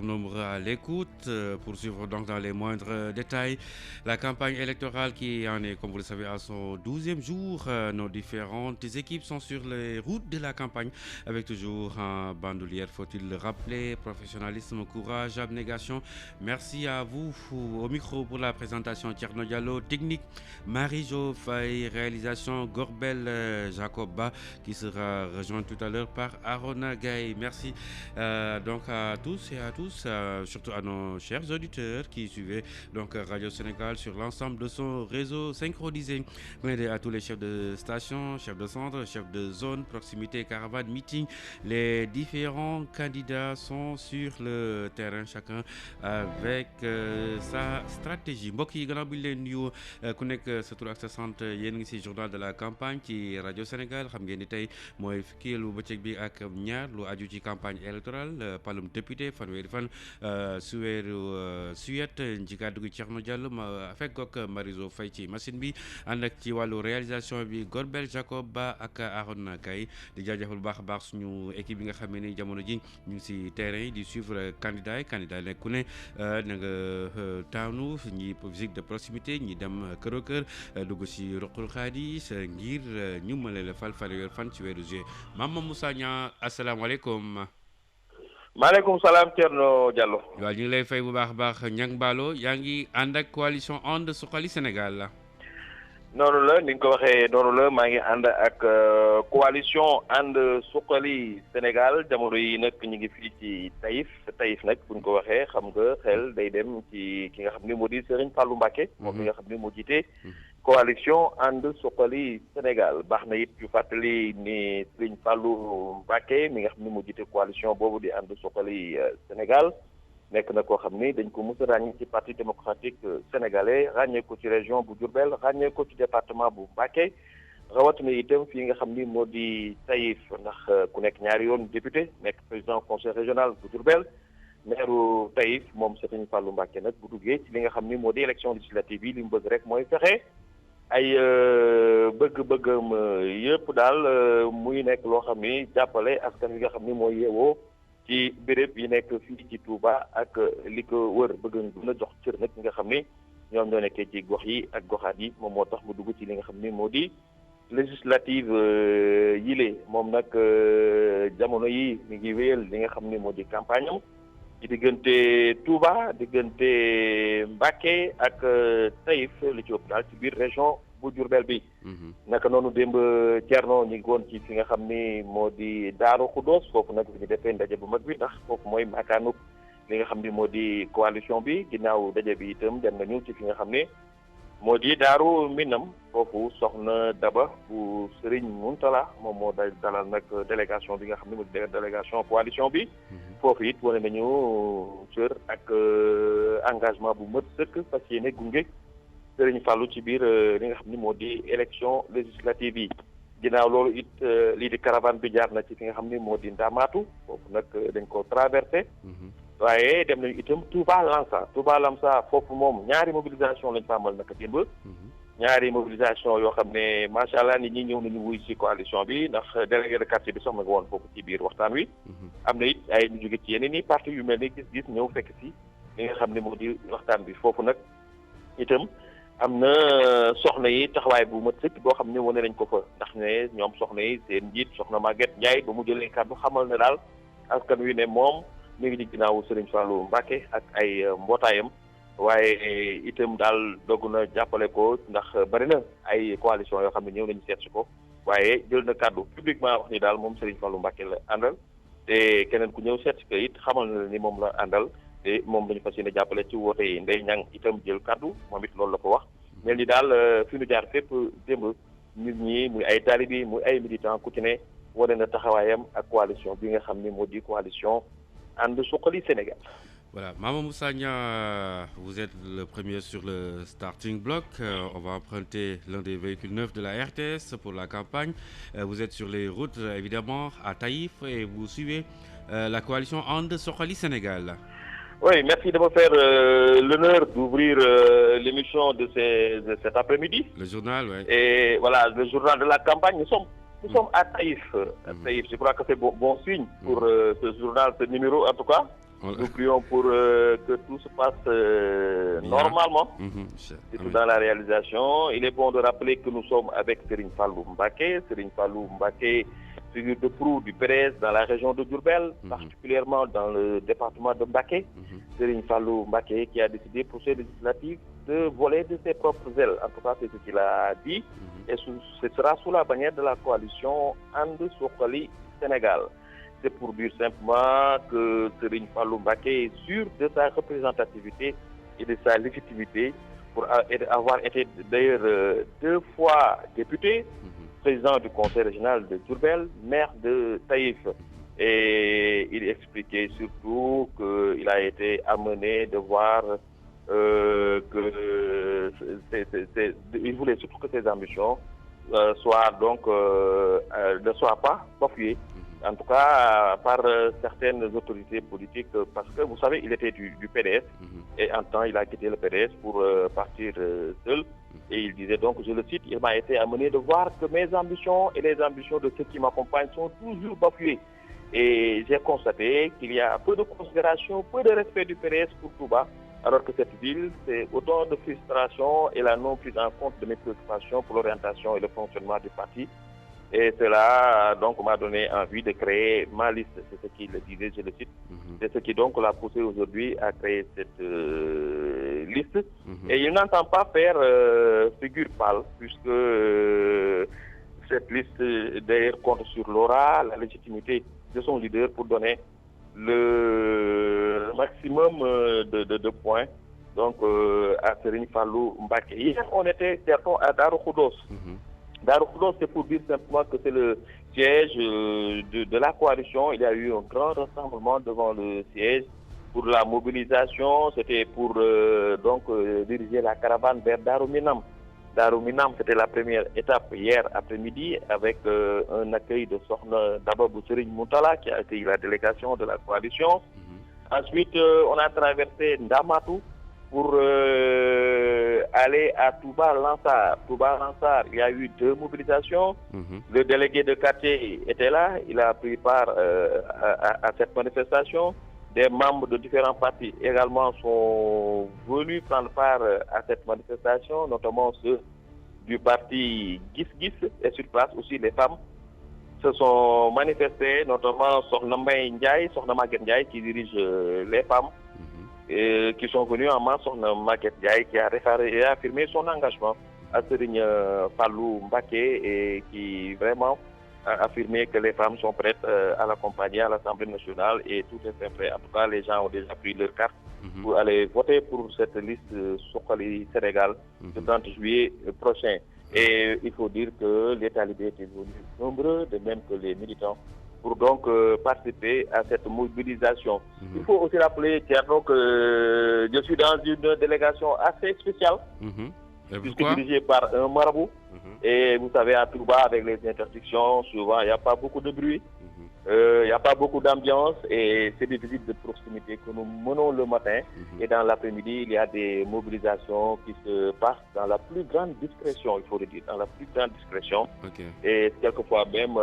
Nombreux à l'écoute pour suivre donc dans les moindres détails la campagne électorale qui en est, comme vous le savez, à son 12e jour. Nos différentes équipes sont sur les routes de la campagne avec toujours un bandoulière, faut-il le rappeler, professionnalisme, courage, abnégation. Merci à vous au micro pour la présentation. Thierno Diallo, technique, Marie-Jo Faye, réalisation, Gorbel Jacoba qui sera rejoint tout à l'heure par Arona Gaye. Merci donc à tous et à tous, surtout à nos chers auditeurs qui suivaient donc Radio Sénégal sur l'ensemble de son réseau synchronisé. À tous les chefs de station, chefs de centre, chefs de zone, proximité, caravane, meeting. Les différents candidats sont sur le terrain, chacun avec sa stratégie. mbokk yi gannaaw bi ñu leen nuyu ku nekk sa tur ak sa sant yéen ngi si journal de la campagne ci Radio Sénégal. Xam ngeen ni tey mooy fukkeelu bëccëg bi ak ñaar lu aju ci campagne électorale palum député fanweeri fan su weeru suet ci kàddu gi Thierno Diallo ma fekk ak Mariso Faye ci machine bi ànd ak ci wàllu réalisation bi Gorbel Jacob Ba ak Arona Kay di jaajëfal bu baax a baax suñu équipe bi nga xam ne ni jamono ji ñu ngi si terrain yi di suivre candidat yi nekk ku ne na nga taanu ñi visite de proximité ñi dem kër kër dugg si ruqruxaat yi ngir ñu mën la fal fanweeri fan ci weeru juillet. Mama Moussa Niang asalaamaaleykum. maaleykum salaam Thierno Diallo. waaw ñu ngi lay fay bu baax a baax Niang Ballo yaa ngi ànd ak coalition And Suxali Sénégal la. noonu la ni nga ko waxee noonu la maa ngi ànd ak coalition And Suxali Sénégal jamono yi nag ñu ngi fii ci Taïf nag buñ ko waxee xam nga xel day dem ci ki nga xam ni moo di Serigne Fallou Mbacké. moom mi nga xam ni moo jiite. coalition And Suxali Sénégal baax na it yu fàttali ni Serigne Fallou Mbacké mi nga xam ni moo jiite coalition boobu di And Suxali Sénégal nekk na koo xam ni dañ ko mës a ràññee ci parti démocratique sénégalais ràññee ko ci région bu Diourbel ràññee ko ci département bu Mbacké rawatina itam fii nga xam ni moo di Taïf ndax ku nekk ñaari yoon député nekk président conseil régional bu Diourbel maire Taïf moom Serigne Fallou Mbacké nag bu duggee ci li nga xam ni moo di élection législative yi li mu bëgg rek mooy fexe ay bëgg-bëggam yëpp daal muy nekk loo xam ni jàppale askan wi nga xam ni mooy yeewoo ci béréb yi nekk fii ci Touba ak li ko wër bëgg gën a jox cër nag ñi nga xam ni ñoom ñoo nekkee ci gox yi ak goxaat yi moom moo tax mu dugg ci li nga xam ni moo di législative yile moom nag jamono yi mi ngi wéyal li nga xam ni moo di campagne am ci diggante Touba diggante Mbacké ak Taïf li ci ëpp daal ci biir région bu Diourbel bi. naka noonu démb Thierno ñu ngi woon ci fi nga xam ni moo di Daaru Khoudoss foofu nag fi ñu defee ndaje bu mag bi ndax foofu mooy makaanub li nga xam ni moo di coalition bi ginnaaw daje bi itam dem nañu ci fi nga xam ni moo di Daaru Minam foofu soxna Daba bu Serigne Muntala moom moo dalal nag délégation bi nga xam ni moo di délégation coalition bi. foofu it wane nañu cër ak engagement bu mët sëkk fas yéene gunge Serigne Fallou ci biir li nga xam ni moo di élection législative yi ginnaaw loolu it lii di caravane bi jaar na ci fi nga xam ni moo di Ndamaatu foofu nag dañ ko traversé waaye dem nañu itam Touba Lamsa foofu moom ñaari mobilisation lañ fa amal naka démb ñaari mobilisation yoo xam ne macha allah nit ñi ñëw nañu wuy ci coalition bi ndax délégué de quartier bi soxna nga woon foofu ci biir waxtaan wi am na it ay ñu jóge ci yeneen i parti yu mel ni gis-gis ñëw fekk ci li nga xam ne moo di waxtaan bi foofu nag itam am na soxna yi taxawaay bu mat sëkk boo xam ne wane nañ ko fa ndax ne ñoom soxna yi seen njiit soxna Maguette Ndiaye ba mu jëlee kàddu xamal ne daal askan wi ne moom mi ngi ci ginnaawu Serigne Fallou Mbacké ak ay mbootaayam waaye itam daal dogg na jàppale ko ndax bari na ay coalition yoo xam ne ñëw nañu seet si ko waaye jël na kàddu publiquement wax ni daal moom Serigne Fallou Mbacké la àndal te keneen ku ñëw seet si ko it xamal na ni moom la àndal te moom dañu fas yéene jàppale ci woote yi Ndeye Niang itam jël kàddu moom it loolu la ko wax mel ni daal fi ñu jaar fépp démb nit ñi muy ay taalibe muy ay militants ku ci ne wane na taxawaayam ak coalition bi nga xam ni moo di coalition And Suxali Sénégal. Voilà, Mama Moussa Niang, vous êtes le premier sur le starting block. On va emprunter l'un des véhicules neufs de la RTS pour la campagne. Vous êtes sur les routes, évidemment, à Taïf et vous suivez la coalition And Suxali Sénégal. Oui, merci de me faire l'honneur d'ouvrir l'émission de cet après-midi. Le journal, oui. Et voilà, le journal de la campagne. Nous sommes à Taïf. À Taïf, je crois que c'est bon signe pour ce journal, ce numéro en tout cas. Nous prions pour que tout se passe normalement, surtout dans la réalisation. Il est bon de rappeler que nous sommes avec Serigne Fallou Mbacké. Serigne Fallou Mbacké, figure de proue du PDS dans la région de Diourbel, particulièrement dans le département de Mbacké. Serigne Fallou Mbacké qui a décidé pour ces législatives de voler de ses propres ailes. En tout cas, c'est ce qu'il a dit. Et ce sera sous la bannière de la coalition And Suxali Sénégal. C'est pour dire simplement que Serigne Fallou Mbacké est sûr de sa représentativité et de sa légitimité pour avoir été d'ailleurs 2 fois député, président du conseil régional de Diourbel, maire de Taïf. Et il expliquait surtout qu'il a été amené de voir il voulait surtout que ses ambitions ne soient pas bafouées. En tout cas, par certaines autorités politiques, parce que vous savez, il était du PDS, et en temps, il a quitté le PDS pour partir seul. Et il disait donc, je le cite, il m'a été amené de voir que mes ambitions et les ambitions de ceux qui m'accompagnent sont toujours bafouées. Et j'ai constaté qu'il y a peu de considération, peu de respect du PDS pour Touba, alors que cette ville, c'est autant de frustration et la non prise en compte de mes préoccupations pour l'orientation et le fonctionnement du parti. Et cela donc m'a donné envie de créer ma liste. C'est ce qu'il disait, je le cite. C'est ce qui donc l'a poussé aujourd'hui à créer cette liste. Et il n'entend pas faire figure pâle, puisque cette liste d'ailleurs compte sur l'aura, la légitimité de son leader pour donner le maximum de points donc à Serigne Fallou Mbacké. Hier, on était à Darou Khoudoss. Darou Khoudoss, c'est pour dire simplement que c'est le siège de la coalition. Il y a eu un grand rassemblement devant le siège pour la mobilisation. C'était pour diriger la caravane vers Darou Minam. Darou Minam, c'était la première étape hier après-midi avec un accueil de Sokhna Dababou Serigne Moutala qui a accueilli la délégation de la coalition. Ensuite, on a traversé Ndamatou pour aller à Touba Lansar. Touba Lansar, il y a eu 2 mobilisations. Le délégué de quartier était là, il a pris part à cette manifestation. Des membres de différents partis également sont venus prendre part à cette manifestation, notamment ceux du parti Gis et sur place aussi les femmes se sont manifestées, notamment Sokhna Mbaye Ndiaye, Sokhna Maguette Ndiaye qui dirige les femmes. Qui sont venus en masse, Sokhna Maguette Ndiaye qui a réaffirmé son engagement à Serigne Fallou Mbacké et qui vraiment a affirmé que les femmes sont prêtes à l'accompagner à l'Assemblée nationale et tout est prêt. En tout cas, les gens ont déjà pris leur carte pour aller voter pour cette liste Suxali Sénégal le 30 juillet prochain. Et il faut dire que les talibés étaient venus nombreux, de même que les militants, pour donc participer à cette mobilisation. Il faut aussi rappeler, Thierno, que je suis dans une délégation assez spéciale, puisque dirigée par un marabout. Et vous savez, à Touba, avec les interdictions, souvent, il n'y a pas beaucoup de bruit, il n'y a pas beaucoup d'ambiance, et c'est des visites de proximité que nous menons le matin. Et dans l'après-midi, il y a des mobilisations qui se passent dans la plus grande discrétion, il faut le dire, dans la plus grande discrétion. Et quelquefois même,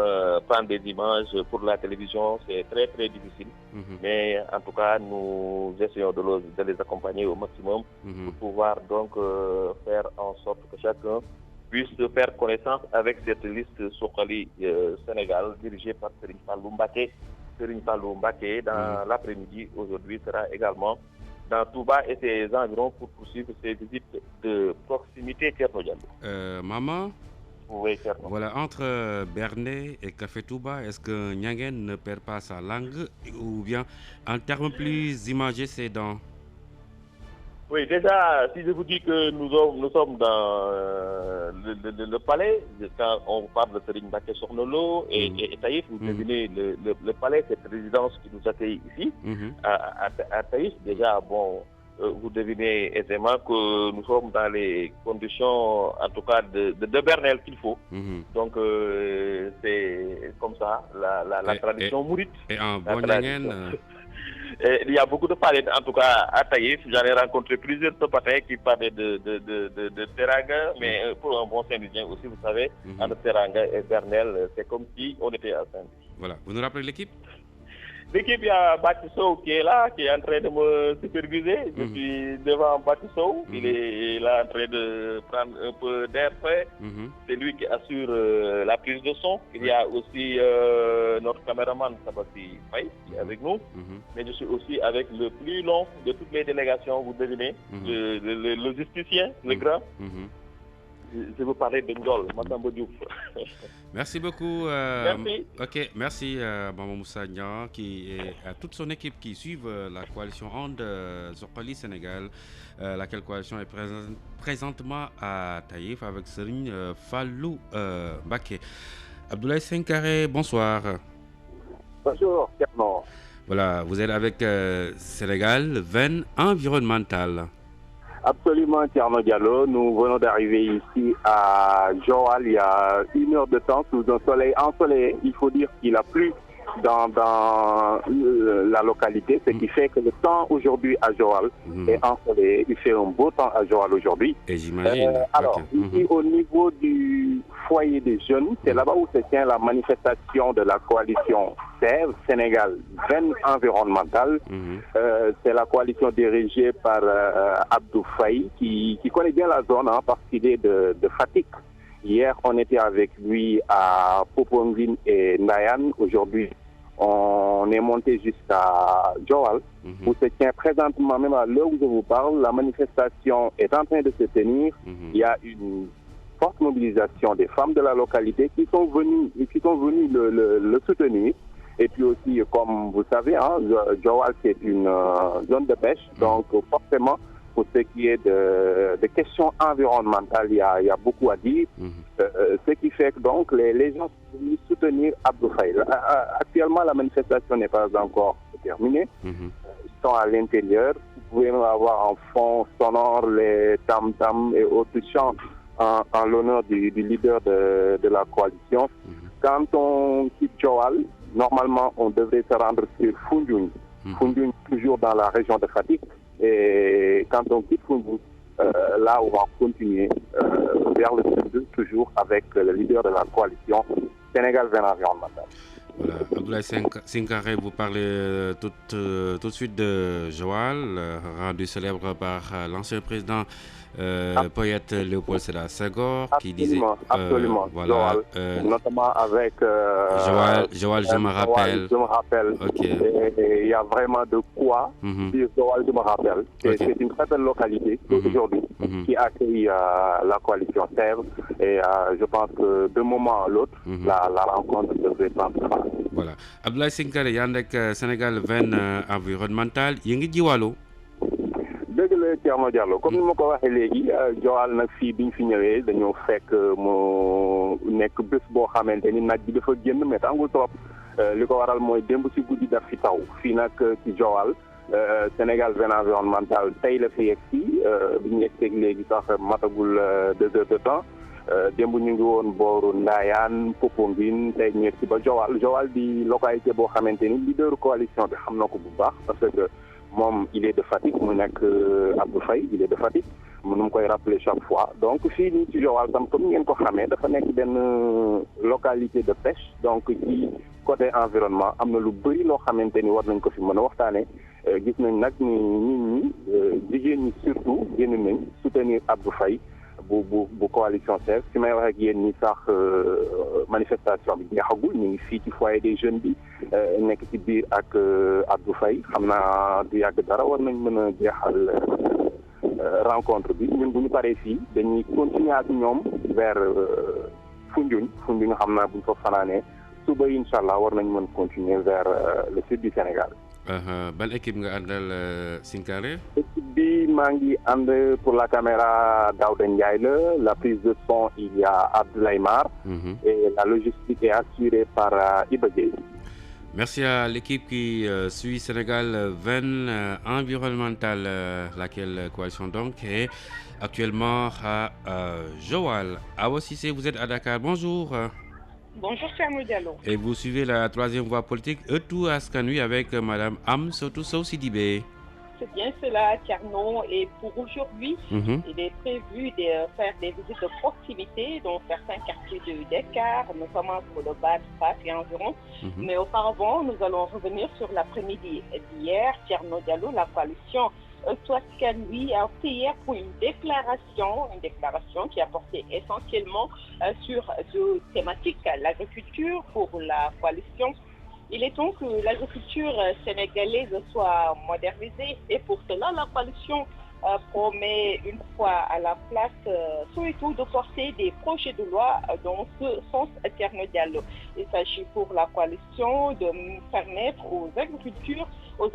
prendre des images pour la télévision, c'est très très difficile. Mais en tout cas, nous essayons de les accompagner au maximum pour pouvoir donc faire en sorte que chacun puisse faire connaissance avec cette liste Suxali Sénégal dirigée par Serigne Fallou Mbacké. Serigne Fallou Mbacké, dans l'après-midi, aujourd'hui, sera également dans Touba et ses environs pour poursuivre ses visites de proximité. Thierno Diallo. Maman, oui, Thierno. Voilà, entre Bernay et Café Touba, est-ce que Nianguène ne perd pas sa langue ou bien, en termes plus imagés, ses dents? Oui, déjà, si je vous dis que nous sommes dans le palais, quand on parle de Serigne Mbacké Sokhna Lo et Taïf, vous devinez le palais, cette résidence qui nous accueille ici, à Taïf. Déjà, bon, vous devinez aisément que nous sommes dans les conditions, en tout cas, de Bernel qu'il faut. Donc, c'est comme ça, la tradition mouride. Et en bon Nianguène il y a beaucoup de palais, en tout cas à Taïf. J'en ai rencontré plusieurs ce matin qui parlaient de Teranga, mais pour un bon Saint-Louisien aussi, vous savez, entre Teranga et Bernel, c'est comme si on était à Saint-Louis. Voilà, vous nous rappelez l'équipe? l'équipe, il y a Batiso qui est là, qui est en train de me superviser. Je suis devant Batiso. Il est là en train de prendre un peu d'air frais. C'est lui qui assure la prise de son. Il y a aussi notre caméraman Sabati Faye qui est avec nous. Mais je suis aussi avec le plus long de toutes les délégations, vous devinez, le logisticien, le grand. Je veux parler de Ndol, Matambo Diouf. Merci beaucoup. Merci. Ok, merci Maman Moussa Niang et à toute son équipe qui suivent la coalition And Suqali Sénégal, laquelle coalition est présentement à Taïf avec Serigne Fallou Mbacké. Abdoulaye Senkare, bonsoir. Bonjour, Pierre. Voilà, vous êtes avec Sénégal, veine environnementale. Absolument, Thierno Diallo. Nous venons d'arriver ici à Joal il y a 1 heure de temps sous un soleil ensoleillé. Il faut dire qu'il a plu dans la localité, ce qui fait que le temps aujourd'hui à Joal est ensoleillé. Il fait un beau temps à Joal aujourd'hui. Et j'imagine. Alors, ici au niveau du foyer des jeunes, c'est là-bas où se tient la manifestation de la coalition SEV, Sénégal Veine environnementale. C'est la coalition dirigée par Abdou Faye qui connaît bien la zone parce qu'il est de Fatick. Hier, on était avec lui à Poponguine et Ndayan. Aujourd'hui, on est monté jusqu'à Joal, où se tient présentement, même à l'heure où je vous parle, la manifestation est en train de se tenir. Il y a une forte mobilisation des femmes de la localité qui sont venues le soutenir. Et puis aussi, comme vous savez, Joal, c'est une zone de pêche, donc forcément, pour ce qui est de questions environnementales, il y a beaucoup à dire. Ce qui fait que donc les gens sont venus soutenir Abdou Faye. Actuellement, la manifestation n'est pas encore terminée. Ils sont à l'intérieur. Vous pouvez même avoir en fond sonore les tam-tams et autres chants en l'honneur du leader de la coalition. Quand on quitte Joal, normalement, on devrait se rendre sur Foundiougne. Foundiougne, toujours dans la région de Fatick. Et quand on quitte Foundiougne, là, on va continuer vers le sud, toujours avec le leader de la coalition Sénégal Veine environnementale. Voilà, Abdoulaye Senkare, vous parlez tout de suite de Joal, rendu célèbre par l'ancien président poète Léopold Sédar Senghor, qui disait absolument, voilà, Joal, notamment avec Joal, je me rappelle. Je me rappelle. Et il y a vraiment de quoi dire Joal, je me rappelle. C'est une très belle localité aujourd'hui qui accueille la coalition SEV et je pense que d'un moment à l'autre, la rencontre devrait prendre place. Voilà. Abdoulaye Senkare, yaa ngi nekk Sénégal Veine environnementale yi ngi jiwalo. dëgg la Thierno Diallo comme ni ma ko waxee léegi Joal nag fii bi ñu fi ñëwee dañoo fekk mu nekk bés boo xamante ni naaj bi dafa génn mais tàngul trop li ko waral mooy démb si guddi daf fi taw fii nag ci Joal Sénégal Veine environnementale tey la fi yegg si bi ñu yegg léegi sax matagul 2 heures de temps. démb ñu ngi woon booru Ndayane Popenguine tey ñu yegg si ba Joal di localité boo xamante ni leader coalition bi xam na ko bu baax parce que moom il est de Fatick mu nekk Abdou Faye il est de Fatick mu nu koy rappeler chaque fois donc fii nii ci Joal tam comme ngeen ko xamee dafa nekk benn localité de pêche donc ci côté environnement am na lu bëri loo xamante ni war nañ ko fi mën a waxtaanee gis nañ nag ni nit ñi jigéen ñi surtout génn nañ soutenir Abdou Faye bu coalition SEV si may wax ak yéen ñi sax manifestation bi jeexagul ñu ngi fii ci foyer des jeunes bi nekk ci biir ak Abdou Faye xam naa du yàgg dara war nañ mën a jeexal rencontre bi ñun bu ñu paree fii dañuy continuer ak ñoom vers Foundiougne nga xam naa bu ñu fa fanaanee suba incha allah war nañ mën continuer vers le sud du Sénégal. ban équipe nga àndal Senkare? Équipe bi maa ngi ànd pour la caméra Daouda Ndiaye la prise de son il y a Abdoulaye Mar et la logistique est assurée par Iba Dieye. Merci à l'équipe qui suit Sénégal Veine environnementale, laquelle coalition donc est actuellement à Joal. Awa Cissé, vous êtes à Dakar, bonjour. Bonjour Thierno Diallo. Et vous suivez la troisième voie politique Ëttu Askan Wi avec Madame Amsatou Sow Sidibé. c'est bien cela, Tierno. Et pour aujourd'hui, il est prévu de faire des visites de proximité dans certains quartiers de Dakar, notamment pour le Bad Fat et environ. Mais auparavant, nous allons revenir sur l'après-midi d'hier. Tierno Diallo, la coalition Toscane a opté hier pour une déclaration qui a porté essentiellement sur deux thématiques, l'agriculture pour la coalition. Il est temps que l'agriculture sénégalaise soit modernisée et pour cela, la coalition promet une fois à la place surtout de porter des projets de loi dans ce sens, Tierno Diallo. Il s'agit pour la coalition de permettre aux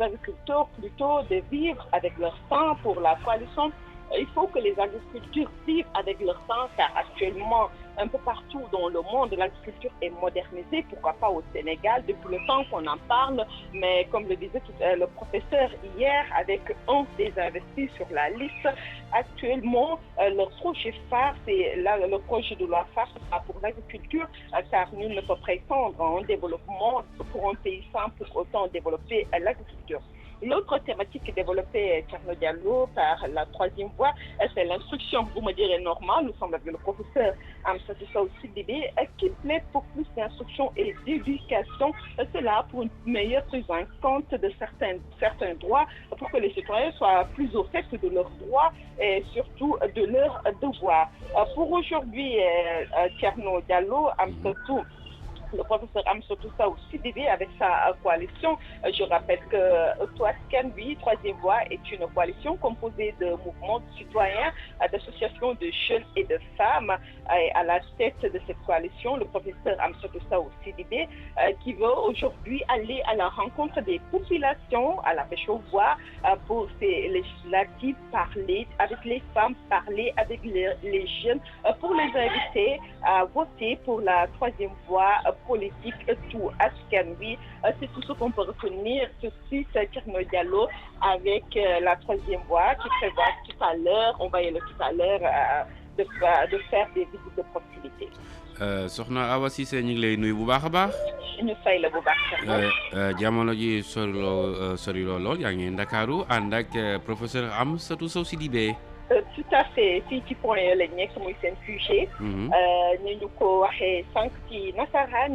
agriculteurs plutôt de vivre avec leur temps. Pour la coalition, il faut que les agriculteurs vivent avec leur temps, car actuellement, un peu partout dans le monde, l'agriculture est modernisée, pourquoi pas au Sénégal, depuis le temps qu'on en parle, mais comme le disait le professeur hier, avec un des investis sur la liste, actuellement, le projet phare, c'est le projet de loi phare pour l'agriculture, car nul ne peut prétendre à un développement pour un pays sans pour autant développer l'agriculture. L'autre thématique développée, Tierno Diallo, par la troisième voie, c'est l'instruction. Vous me direz normal, nous sommes avec le professeur Amsatou Sow Sidibé, qui plaide pour plus d'instruction et d'éducation. Cela pour une meilleure prise en compte de certains droits, pour que les citoyens soient plus au fait de leurs droits et surtout de leurs devoirs. Pour aujourd'hui, Tierno Diallo, Amsatou, le professeur Amsatou Sow Sidibé avec sa coalition. Je rappelle que Toscane, troisième voie, est une coalition composée de mouvements citoyens, d'associations de jeunes et de femmes. Et à la tête de cette coalition, le professeur Amsatou Sow Sidibé, qui veut aujourd'hui aller à la rencontre des populations, à la pêche aux voix, pour ces législatives, parler avec les femmes, parler avec les jeunes, pour les inviter à voter pour la troisième voie politique tout Askan Wi. C'est tout ce qu'on peut retenir sur site Tierno Diallo avec la troisième voie qui prévoit tout à l'heure, on va y aller tout à l'heure, de faire des visites de proximité. Soxna Awa Cissé ñu ngi lay nuyu bu baax a baax. ñu fay la bu baax. Jamono ji sori lool yaa ngi Ndakaaru ànd ak professeur Amsatou Sow Sidibé. Tout à fait fii ci point yooyu lañ nekk muy seen sujet. ni ñu ko waxee sànq ci nasaraan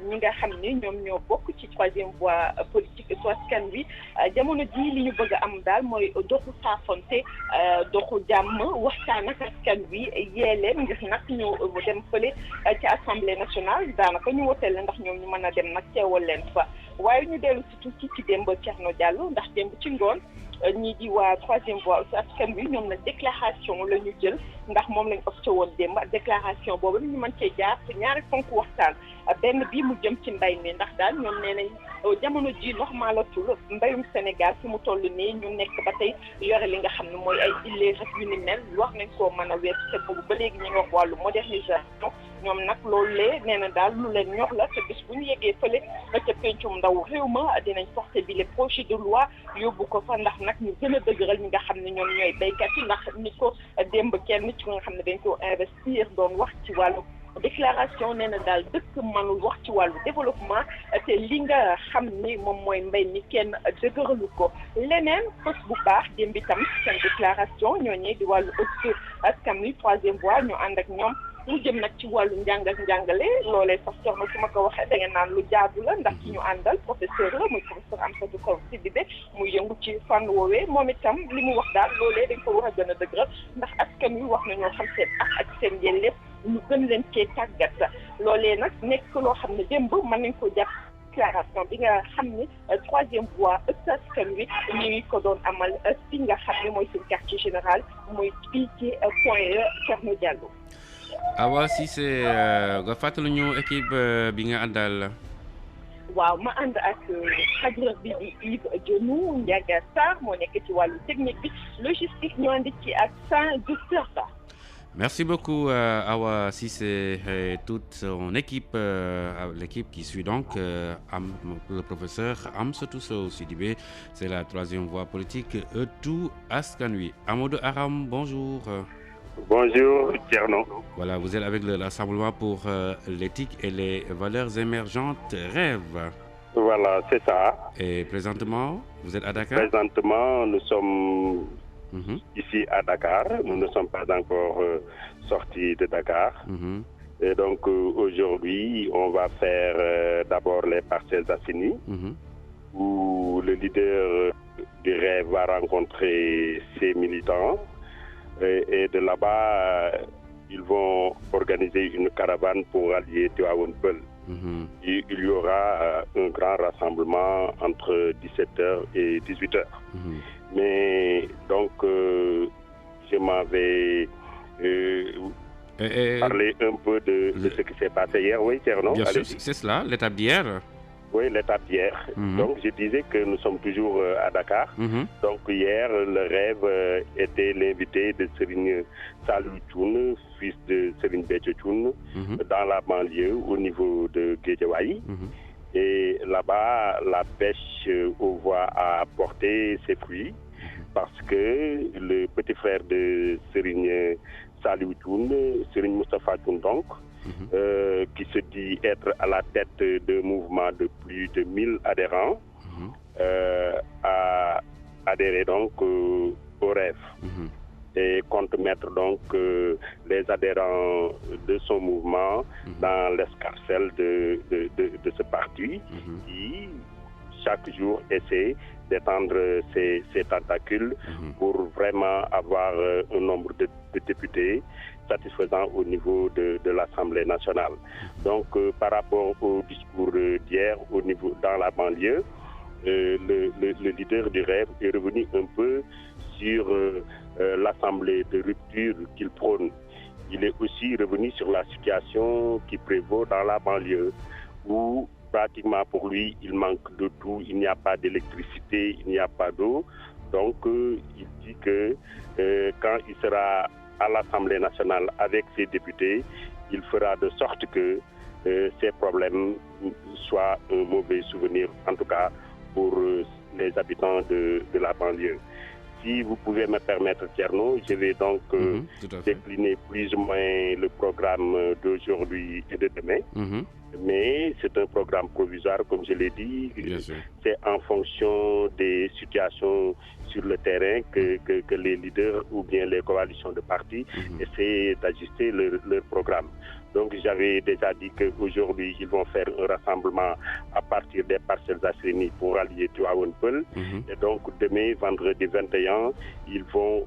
ñi nga xam ne ñoom ñoo bokk ci troisième voie politique Toscane wi jamono ji li ñu bëgg a am daal mooy doxu saafonte doxu jàmm waxtaan ak askan wi yee leen ngir nag ñu dem fële ci assemblée nationale daanaka ñu woteel ndax ñoom ñu mën a dem nag teewal leen fa waaye ñu dellu si tuuti ci démb Tierno Diallo ndax démb ci ngoon ñii di waa troisième voie askan wi ñoom nag déclaration la ñu jël ndax moom lañ opté woon démb déclaration boobu ñu mën cee jaar ci ñaari ponk waxtaan benn bi mu jëm ci mbay mi ndax daal ñoom nee nañ jamono ji normalatul mbayum Sénégal fi mu toll nii ñu nekk ba tey yore li nga xam ne mooy ay illee rek yu ni mel wax nañ koo mën a weesu te boobu ba léegi ñu ngi wax wàllu modernisation ñoom nag loolu lee nee na daal lu leen ñor la te bis bu ñu yeggee fële ca pencum ndaw réew ma dinañ porter bi les projets de loi yóbbu ko fa ndax nag ñu gën a dëgëral ñi nga xam ne ñoom ñooy béykat yi ndax ni ko démb kenn ci nga xam ne dañ ko investir doon wax ci wàllu déclaration nee na daal dëkk mënul wax ci wàllu développement te li nga xam ni moom mooy mbay mi kenn dëgëralu ko leneen fës bu baax démb itam seen déclaration ñooñee di wàllu ëtt askan wi troisième voie ñu ànd ak ñoom mu jëm nag ci wàllu njàng ak njàngale loolee sax jox ma su ma ko waxee da ngeen naan lu jaadu la ndax ci ñu àndal professeur la muy professeur Amsatou Sow Sidibé muy yëngu ci fànn woowee moom itam li mu wax daal loolee dañ ko war a gën a dëgëral ndax askan wi wax nañoo xam seen ak seen yelleef ñu gën leen cee tàggat loolee nag nekk loo xam ne démb mën nañ ko jàpp déclaration bi nga xam ne troisième voie askan wi ñu ngi ko doon amal fi nga xam ne mooy seen quartier général muy fii ci point Tierno Diallo. Awa Cissé nga fàttali ñu équipe bi nga àndal. waaw ma ànd ak xajra bi di Yves Dionou Ndiaga Sarr moo nekk ci wàllu technique bi logistique ñu ànd ci ak Saint-Docteur Ba. Merci beaucoup Awa Cissé et toute son équipe, l'équipe qui suit donc le professeur Amsatou Sow Sidibé. C'est la troisième voie politique tout Askan Wi. Amadou Aram, bonjour. Bonjour Tierno. Voilà, vous êtes avec le Rassemblement pour l'éthique et les valeurs émergentes Rêve. Voilà, c'est ça. Et présentement, vous êtes à Dakar? Présentement, nous sommes ici à Dakar. Nous ne sommes pas encore sortis de Dakar. Et donc aujourd'hui, on va faire d'abord les Parcelles Assainies, où le leader du rêve va rencontrer ses militants. Et de là-bas, ils vont organiser une caravane pour allier Tivaouane Peulh. Il y aura un grand rassemblement entre 17h et 18h. Mais donc, je m'avais parlé un peu de ce qui s'est passé hier. Oui, Thierno, bien sûr, c'est cela, l'étape d'hier. Oui, l'étape d'hier. Donc, je disais que nous sommes toujours à Dakar. Donc, hier, le rêve était l'invité de Serigne Saliou Thioune, fils de Serigne Béthio Thioune, dans la banlieue, au niveau de Guédiawaye. Et là-bas, la pêche aux voix a porté ses fruits parce que le petit frère de Serigne Saliou Thioune, Serigne Moustapha Thioune donc, qui se dit être à la tête d'un mouvement de plus de 1000 adhérents, a adhéré donc au rêve et compte mettre donc les adhérents de son mouvement dans l'escarcelle de ce parti qui chaque jour essaie d'étendre ses tentacules pour vraiment avoir un nombre de députés satisfaisant au niveau de l'Assemblée nationale. Donc, par rapport au discours d'hier, au niveau dans la banlieue, le leader du rêve est revenu un peu sur l'Assemblée de rupture qu'il prône. Il est aussi revenu sur la situation qui prévaut dans la banlieue, où pratiquement pour lui, il manque de tout. Il n'y a pas d'électricité, il n'y a pas d'eau. Donc, il dit que quand il sera à l'Assemblée nationale avec ses députés, il fera de sorte que ces problèmes soient un mauvais souvenir, en tout cas pour les habitants de la banlieue. Si vous pouvez me permettre, Thierno, je vais donc décliner plus ou moins le programme d'aujourd'hui et de demain. Mais c'est un programme provisoire, comme je l'ai dit. C'est en fonction des situations sur le terrain que les leaders ou bien les coalitions de partis essaient d'ajuster leur programme. Donc j'avais déjà dit qu'aujourd'hui, ils vont faire un rassemblement à partir des Parcelles Assainies pour allier Tivaouane Peulh. Et donc demain, vendredi 21, ils vont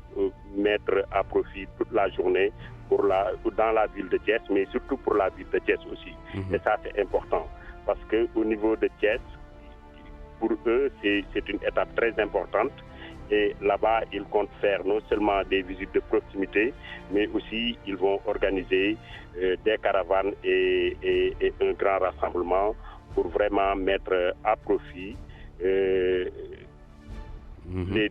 mettre à profit toute la journée dans la ville de Thiès, mais surtout pour la ville de Thiès aussi. Et ça, c'est important. Parce qu'au niveau de Thiès, pour eux, c'est une étape très importante. Et là-bas, ils comptent faire non seulement des visites de proximité, mais aussi ils vont organiser des caravanes et un grand rassemblement pour vraiment mettre à profit les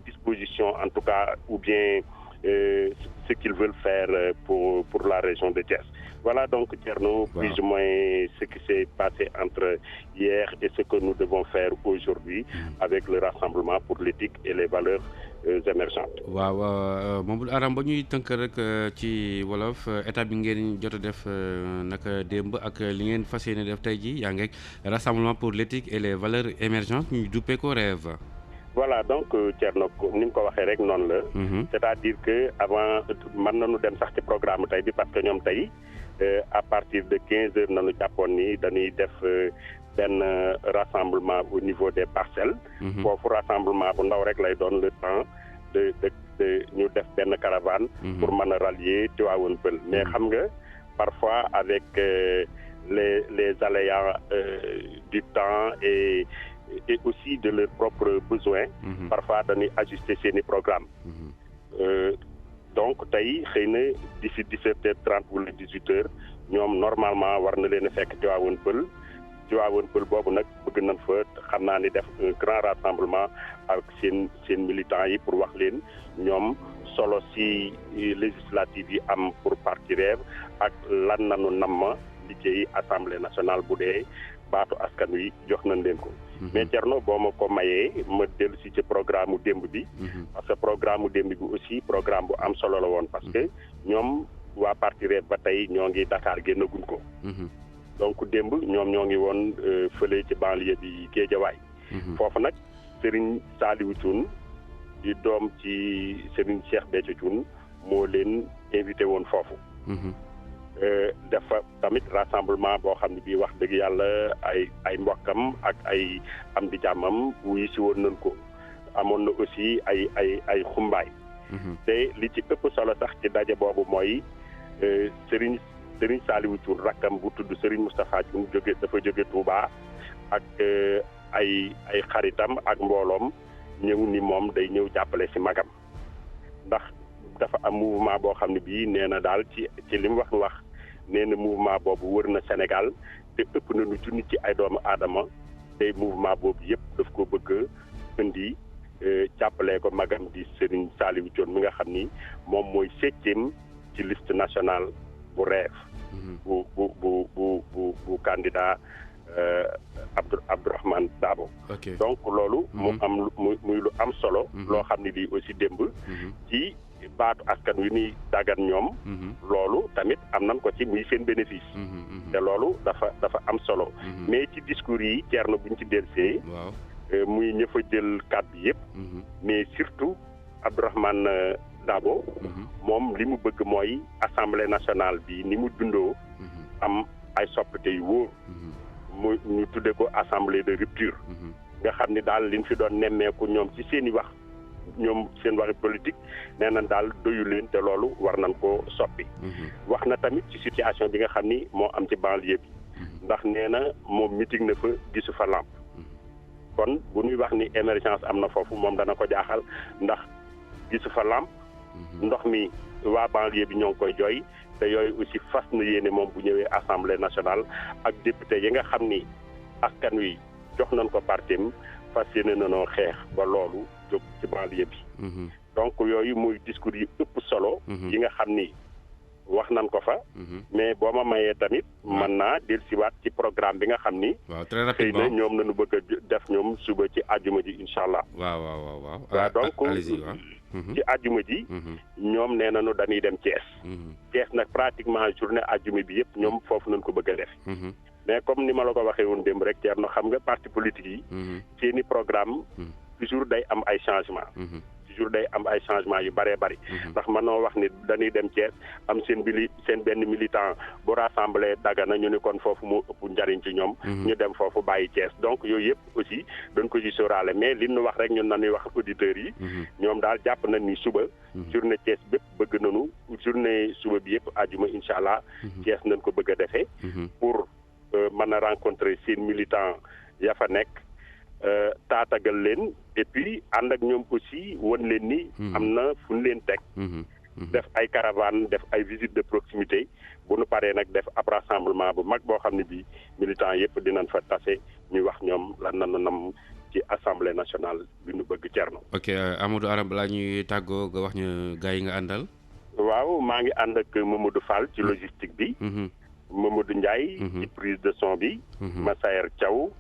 dispositions, en tout cas, ou bien ce qu'ils veulent faire pour la région de Thiès. Voilà donc, Thierno, plus ou moins ce qui s'est passé entre hier et ce que nous devons faire aujourd'hui avec le rassemblement pour l'éthique et les valeurs émergentes. waaw Mamadou Aram ba ñuy tënk rek ci wolof état bi ngeen jot a def naka démb ak li ngeen fas yéene def tey ji yaa ngeeg rassemblement pour l'éthique et les valeurs émergentes ñu duppee ko rêve. Voilà, donc Thierno ni nga ko waxee rek noonu la. C'est-à-dire que avant mën nañu dem sax ci programme tey bi parce que ñoom tey à partir de 15h nañu jàppoon ni dañuy def benn rassemblement au niveau des parcelles. foofu rassemblement bu ndaw rek lay doon le temps de ñu def benn caravane. pour mën a rallier Tivaouane Peulh. Mais xam nga parfois avec les aléas du temps et aussi de leurs propres besoins. Parfois dañuy ajuster seeni programme. Donc tey xëy na d'ici 17h30 wala 18h ñoom normalement war na leen a fekk Tivaouane Peulh. Tivaouane Peulh boobu nag bëgg nañ fa xam naa ni def un grand rassemblement ak seen militants yi pour wax leen ñoom solo si législative yi am pour parti rêve ak lan nanu namm liggéey assemblée nationale bu dee baatu askan wi jox nañ leen ko. Mais Thierno boo ma ko mayee ma dellu si ci programme démb bi. parce que programme démb bi aussi programme bu am solo la woon parce que ñoom waa parti rêve ba tey ñoo ngi Dakar génnaguñ ko. donc démb ñoom ñoo ngi woon fële ci banlieue bi Guédiawaye foofu nag Serigne Saliou Thioune di doom ci Serigne Cheikh Béthio Thioune moo leen invité woon foofu dafa tamit rassemblement boo xam ne bii wax dëgg yàlla ay mbokkam ak ay am di jàmmam wuyu si woon nañ ko amoon na aussi ay xumbaay te li ci ëpp solo sax ci daje boobu mooy Serigne Saliou Thioune rakkam bu tudd Serigne Moustapha Thioune dafa jóge Touba ak ay xaritam ak mbooloom ñëw ni moom day ñëw jàppale si magam ndax dafa am mouvement boo xam ne bii nee na daal ci li mu wax nee na mouvement boobu wër na Sénégal te ëpp na nu junni ci ay doomu aadama te mouvement boobu yëpp daf ko bëgg indi jàppale ko magam di Serigne Saliou Thioune mi nga xam ni moom mooy 7e ci liste nationale bu REEF bu candidat Abdourahmane Dabo. Donc loolu mu am muy lu am solo loo xam ne lii aussi démb ci baatu askan wi ni dagan ñoom loolu tamit am nañ ko ci muy seen bénéfice te loolu dafa am solo mais ci discours yi Thierno buñ ci delsee muy ñëfa jël kàddu yëpp mais surtout Abdourahmane Dabo moom li mu bëgg mooy assemblée nationale bi ni mu dundoo am ay soppite yu wóor mu ñu tudde ko assemblée de rupture nga xam ni daal liñ fi doon nemmeeku ñoom ci seen i wax ñoom seen waxi politique nee na daal doyu leen te loolu war nañ ko soppi wax na tamit ci situation bi nga xam ni moo am ci banlieue bi ndax nee na moom meeting na fa gisu fa lamp kon bu ñuy wax ni émergence am na foofu moom dana ko jaaxal ndax gisu fa lamp ndox mi waa banlieue bi ñoo ngi koy jooy te yooyu aussi fas na yéene moom bu ñëwee assemblée nationale ak député yi nga xam ni askan wi jox nañ ko partim fas yéene nanoo xeex ba loolu jóg ci banlieue bi donc yooyu muy discours yi ëpp solo yi nga xam ni wax nañ ko fa mais boo ma mayee tamit mën naa dellusiwaat ci programme bi nga xam ni très rapidement xëy na ñoom nañu bëgg a def ñoom suba ci àjjuma ji incha allah waaw donc ci àjjuma ji ñoom nee nañu dañuy dem Thiès nag pratiquement journée àjjuma bi yëpp ñoom foofu nañ ko bëgg a def mais comme ni ma la ko waxee woon démb rek Thierno xam nga parti politique yi seeni programme toujours day am ay changement yu bëree bëri ndax man noo wax ni dañuy dem Thiès am seen benn militant bu rassemblé Dagana ñu ni kon foofu moo ëpp njariñ ci ñoom ñu dem foofu bàyyi Thiès donc yooyu yëpp aussi dañ ko ci sóoraale mais li ñu wax rek ñun nañuy wax auditeurs yi ñoom daal jàpp nañ ni suba journée Thiès bépp bëgg nañu journée suba bi yëpp àjjuma incha allah Thiès nañ ko bëgg a defee pour mën a rencontrer seen militant ya fa nekk taatagal leen et puis ànd ak ñoom aussi won leen ni am na fu ñu leen teg def ay caravane def ay visite de proximité bu nu paree nag def ab rassemblement bu mag boo xam ne bii militants yëpp dinañ fa tase ñuy wax ñoom lan na nam ci assemblée nationale bi nu bëgg Thierno. ok Amadou Aram balaa ñuy tàggoo nga wax ñu gars yi nga àndal. waaw maa ngi ànd ak Mamadou Fall ci logistique bi Mamadou Ndiaye ci prise de son bi Massaer Thiaw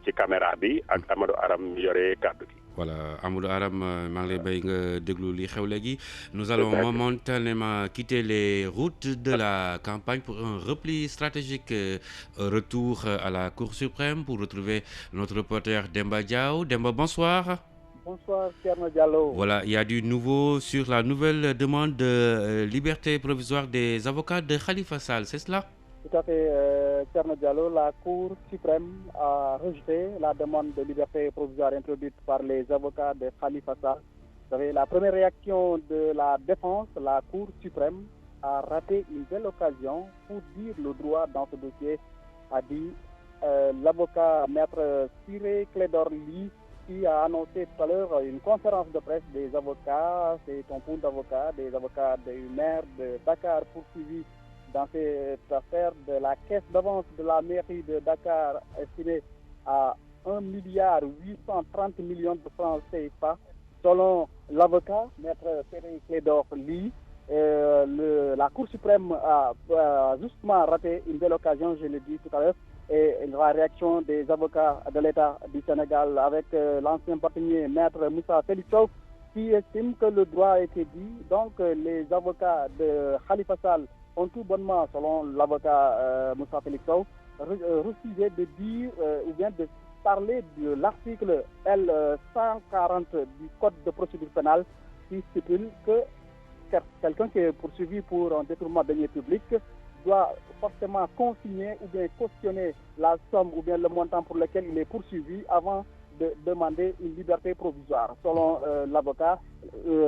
ci caméra bi ak Amadou Aram yore kàddu gi. Voilà, Amadou Aram, maa ngi lay bay nga déglu li xew léegi. Nous allons momentanément quitter les routes de la campagne pour un repli stratégique. Retour à la Cour suprême pour retrouver notre reporter Demba Diaw. Demba, bonsoir. Bonsoir, Thierno Diallo. Voilà, il y a du nouveau sur la nouvelle demande de liberté provisoire des avocats de Khalifa Sall, c'est cela? Tout à fait, Thierno Diallo. La Cour suprême a rejeté la demande de liberté provisoire introduite par les avocats de Khalifa Sall. Vous savez, la première réaction de la défense, la Cour suprême a raté une belle occasion pour dire le droit dans ce dossier, a dit l'avocat maître Ciré Clédor Ly, qui a annoncé tout à l'heure une conférence de presse des avocats, c'est un pool d'avocats, des avocats du maire de Dakar poursuivis dans cette affaire de la caisse d'avance de la mairie de Dakar estimée à 1,830 milliard de francs CFA. Selon l'avocat, maître Ciré Clédor Ly, la Cour suprême a justement raté une belle occasion, je l'ai dit tout à l'heure, et la réaction des avocats de l'État du Sénégal avec l'ancien bâtonnier maître Moussa Félix Sow, qui estime que le droit a été dit. Donc les avocats de Khalifa Sall ont tout bonnement, selon l'avocat Moussa Félix Sow, refusé de dire ou bien de parler de l'article L140 du Code de procédure pénale qui stipule que quelqu'un qui est poursuivi pour un détournement de deniers publics doit forcément consigner ou bien cautionner la somme ou bien le montant pour lequel il est poursuivi avant de demander une liberté provisoire. Selon l'avocat,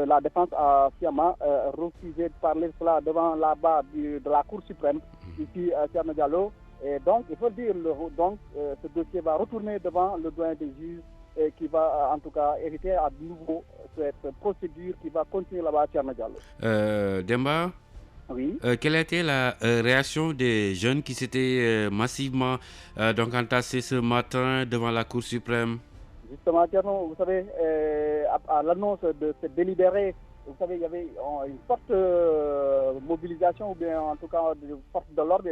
la défense a sciemment refusé de parler de cela devant la barre de la Cour suprême, ici à Thierno Diallo. Et donc, il faut dire, ce dossier va retourner devant le doyen des juges et qui va en tout cas hériter à nouveau cette procédure qui va continuer là-bas à Thierno Diallo. Demba, oui. Quelle a été la réaction des jeunes qui s'étaient massivement donc entassés ce matin devant la Cour suprême? Justement, Thierno, vous savez, à l'annonce de ce délibéré, vous savez, il y avait une forte mobilisation, ou bien en tout cas, de force de l'ordre.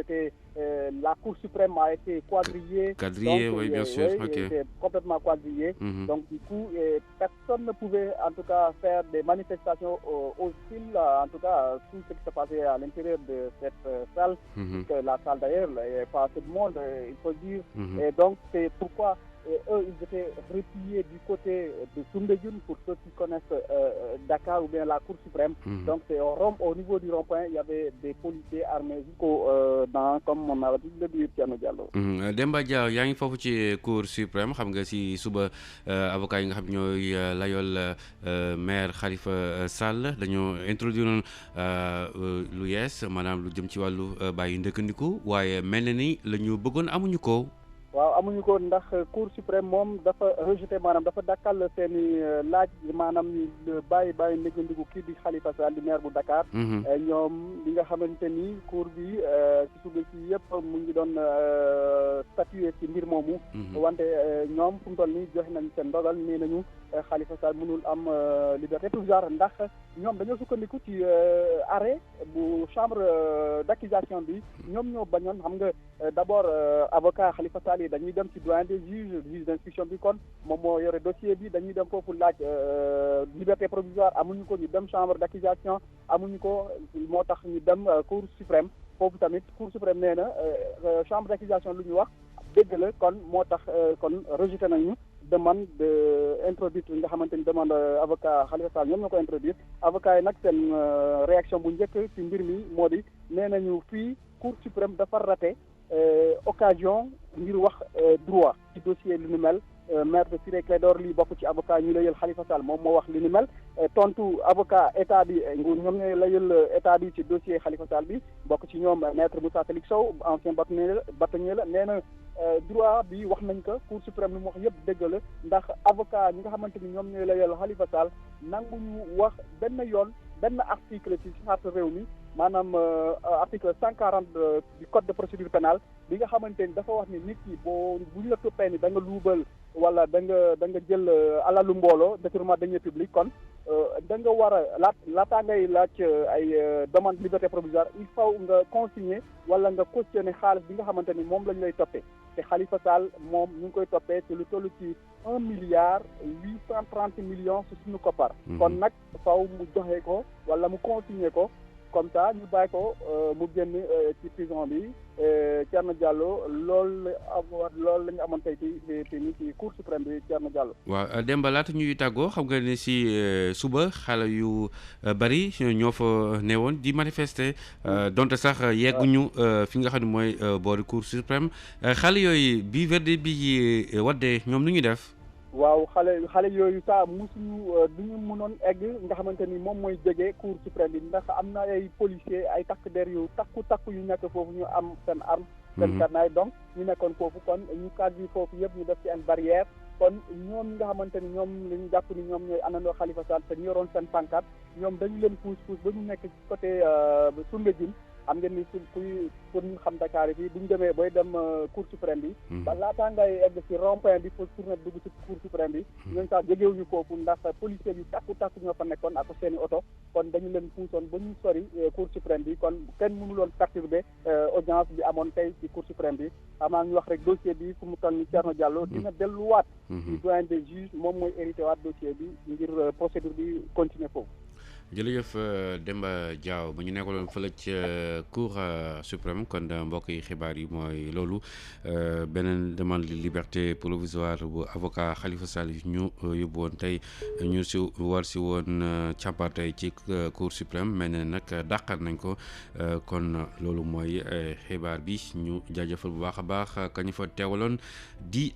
La Cour suprême a été quadrillée. Quadrillée, oui, bien sûr. Oui, okay. était complètement quadrillée. Donc, du coup, personne ne pouvait, en tout cas, faire des manifestations hostiles, en tout cas, tout ce qui se passait à l'intérieur de cette salle. Parce que la salle, d'ailleurs, il n'y avait pas assez de monde, il faut dire. Et donc, c'est pourquoi eux, ils étaient repliés du côté de Soumbédioune, pour ceux qui connaissent Dakar ou bien la Cour suprême. Donc c'est au niveau du rond-point, il y avait des policiers armés comme on a dit le dire Thierno Diallo. Demba Dia yaa ngi foofu ci Cour suprême, xam nga si suba avocat yi nga xam ñooy layool maire Khalifa Sall dañoo introduire lu yees maanaam lu jëm ci wàllu bàyyi ndëkkandiku, waaye mel na ni la ñu bëggoon amuñu ko. waaw amuñu ko ndax Cour suprême moom dafa rejeté maanaam dafa dakkal seeni laaj maanaam bàyyi ndëggandiku kii di Khalifa Sall di maire bu Dakar. ñoom li nga xamante ni cour bi ci suba si yëpp mu ngi doon statuer ci mbir moomu. wante ñoom fu mu toll nii joxe nañ seen ndogal nee nañu Khalifa Sall mënul am liberté provisoire ndax ñoom dañoo sukkandiku ci arrêt bu chambre d'accusation bi ñoom ñoo bañoon xam nga d'abord avocat Khalifa Sall dañuy dem ci doyen des juges d'instruction bi kon moom moo yore dossier bi dañuy dem foofu laaj liberté provisoire amuñu ko, ñu dem chambre d'accusation amuñu ko, moo tax ñu dem cour suprême. foofu tamit cour suprême nee na chambre d'accusation lu ñu wax dëgg la, kon moo tax kon rejeté nañu demande de introduite nga xamante ni demande avocat Khalifa Sall ñoom ñoo ko introduire. avocat yi nag seen réaction bu njëkk ci mbir mi moo di nee nañu fii cour suprême dafa raté occasion ngir wax droit ci dossier lu ni mel. maître Ciré Clédor Ly bokk ci avocat ñu layal Khalifa Sall moom moo wax li ni mel. tontu avocat état bi ñoom ñooy layal état bi ci dossier Khalifa Sall bi bokk ci ñoom maître Moussa Félix Sow ancien bâtonnier la nee na droit bi wax nañ ko cour suprême li mu wax yëpp dëgg la ndax avocat ñi nga xamante ni ñoom ñooy layal Khalifa Sall nanguñu wax benn yoon benn article ci charte réew mi maanaam article 140 du code de procédure pénale bi nga xamante ni dafa wax ni nit ki bu ñu la toppee ni da nga luubal wala da nga jël alalu mbooloo détournement de deniers publics kon da nga war a laataa ngay laaj ay demande liberté provisoire il faut nga consigner wala nga cautionner xaalis bi nga xamante ni moom lañ lay toppee te Khalifa Sall moom ñu ngi koy toppee te lu toll ci 1,830 ci suñu koppar. kon nag faw mu joxe ko wala mu consigner ko comme ça ñu bàyyi ko mu génn ci prison bi. Thierno Diallo loolu la ñu amoon tey ci cour suprême bi Thierno Diallo. waaw Demba laata ñuy tàggoo xam nga ne si suba xale yu bari ñoo fa newoon di manifester donte sax yegguñu fi nga xam ne mooy boori cour suprême xale yooyu bi verdict bi waddee ñoom nu ñu def. waaw xale yooyu saa musuñu duñu mënoon egg nga xamante ni moom mooy jege cour suprême bi ndax am na ay policiers ay takk der yu takku yu nekk foofu ñu am seen arme seen gànnaay donc ñu nekkoon foofu kon ñu cadre yi foofu yëpp ñu def ci une barrière kon ñoom ñi nga xamante ni ñoom la ñu jàpp ni ñoom ñooy àndandoo Khalifa Sall te ñu yoroon seen pancarte ñoom dañu leen puus ba ñu nekk ci côté Soumbédioune xam ngeen ni kuy pour ñu xam Dakar yi fii bu ñu demee booy dem cour suprême bi ba laataa ngay egg ci rond-point bi pour tourner dugg ci cour suprême bi ñooñu sax jegewuñu foofu ndax policiers yu takku ñoo fa nekkoon ak seeni oto kon dañu leen puusoon ba ñu sori cour suprême bi kon kenn mënuloon perturber audience bi amoon tey ci cour suprême bi amaa ñu wax rek dossier bi fu mu toll ni Thierno Diallo dina delluwaat ci doyen des juges moom mooy hérité waat dossier bi ngir procédure bi continuer foofu. jërëjëf Demba Diaw ba ñu nekkaloon fële ca cour suprême kon mbokk yi xibaar yi mooy loolu beneen demande de liberté provisoire bu avocat Khalifa Sall ñu yóbbu woon tey ñu si war si woon càmbar tey ci cour suprême mais ne nag dàqal nañ ko kon loolu mooy xibaar bi ñu jaajëfal bu baax a baax ka ñu fa teewaloon di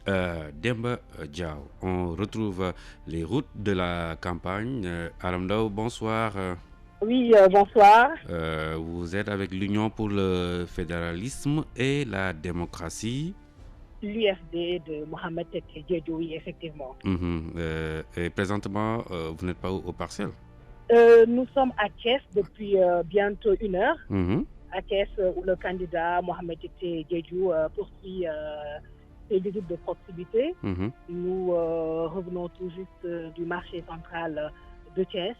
Demba Diaw. On retrouve les routes de la campagne. Aram Ndao, bonsoir. Oui, bonsoir. Vous êtes avec l'Union pour le fédéralisme et la démocratie. L'UFD de Mohamed Tete Diédhiou, oui, effectivement. Et présentement, vous n'êtes pas aux parcelles? Nous sommes à Thiès depuis bientôt 1 heure. À Thiès, où le candidat Mohamed Tete Diédhiou poursuit ses visites de proximité. Nous revenons tout juste du marché central de Thiès,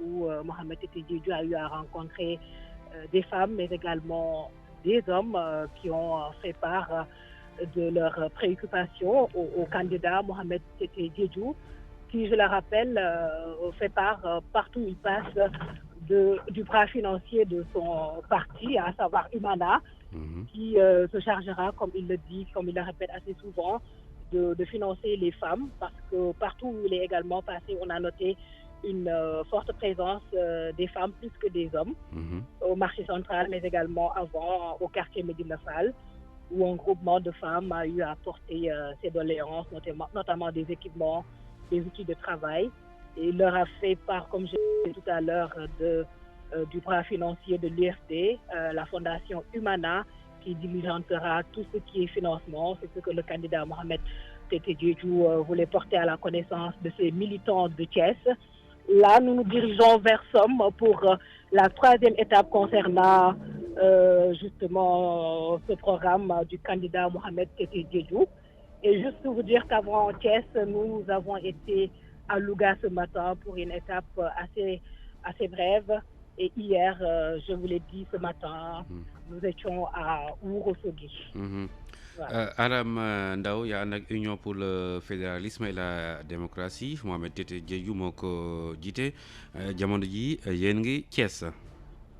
où Mohamed Tete Diédhiou a eu à rencontrer des femmes, mais également des hommes qui ont fait part de leurs préoccupations au candidat Mohamed Tete Diédhiou, qui, je le rappelle, fait part partout où il passe du bras financier de son parti, à savoir Humana, qui se chargera, comme il le dit, comme il le répète assez souvent, de financer les femmes, parce que partout où il est également passé, on a noté une forte présence des femmes plus que des hommes, au marché central, mais également avant au quartier Médina Fall, où un groupement de femmes a eu à porter ses doléances, notamment des équipements, des outils de travail. Et il leur a fait part, comme je l'ai dit tout à l'heure, du bras financier de l'UFD, la fondation Humana, qui diligentera tout ce qui est financement. C'est ce que le candidat Mohamed Tete Diédhiou voulait porter à la connaissance de ses militants de Thiès. Là, nous nous dirigeons vers Somme pour la 3e étape concernant justement ce programme du candidat Mohamed Tete Diédhiou. Et juste pour vous dire qu'avant Thiès, nous avons été à Louga ce matin pour une étape assez brève. Et hier, je vous l'ai dit ce matin, nous étions à Ourossogui. Voilà. Aram Ndao yaa ànd ak Union pour le fédéralisme et la démocratie Mohamed Tete Diédhiou moo ko jiite jamono ji yéen ngi Thiès.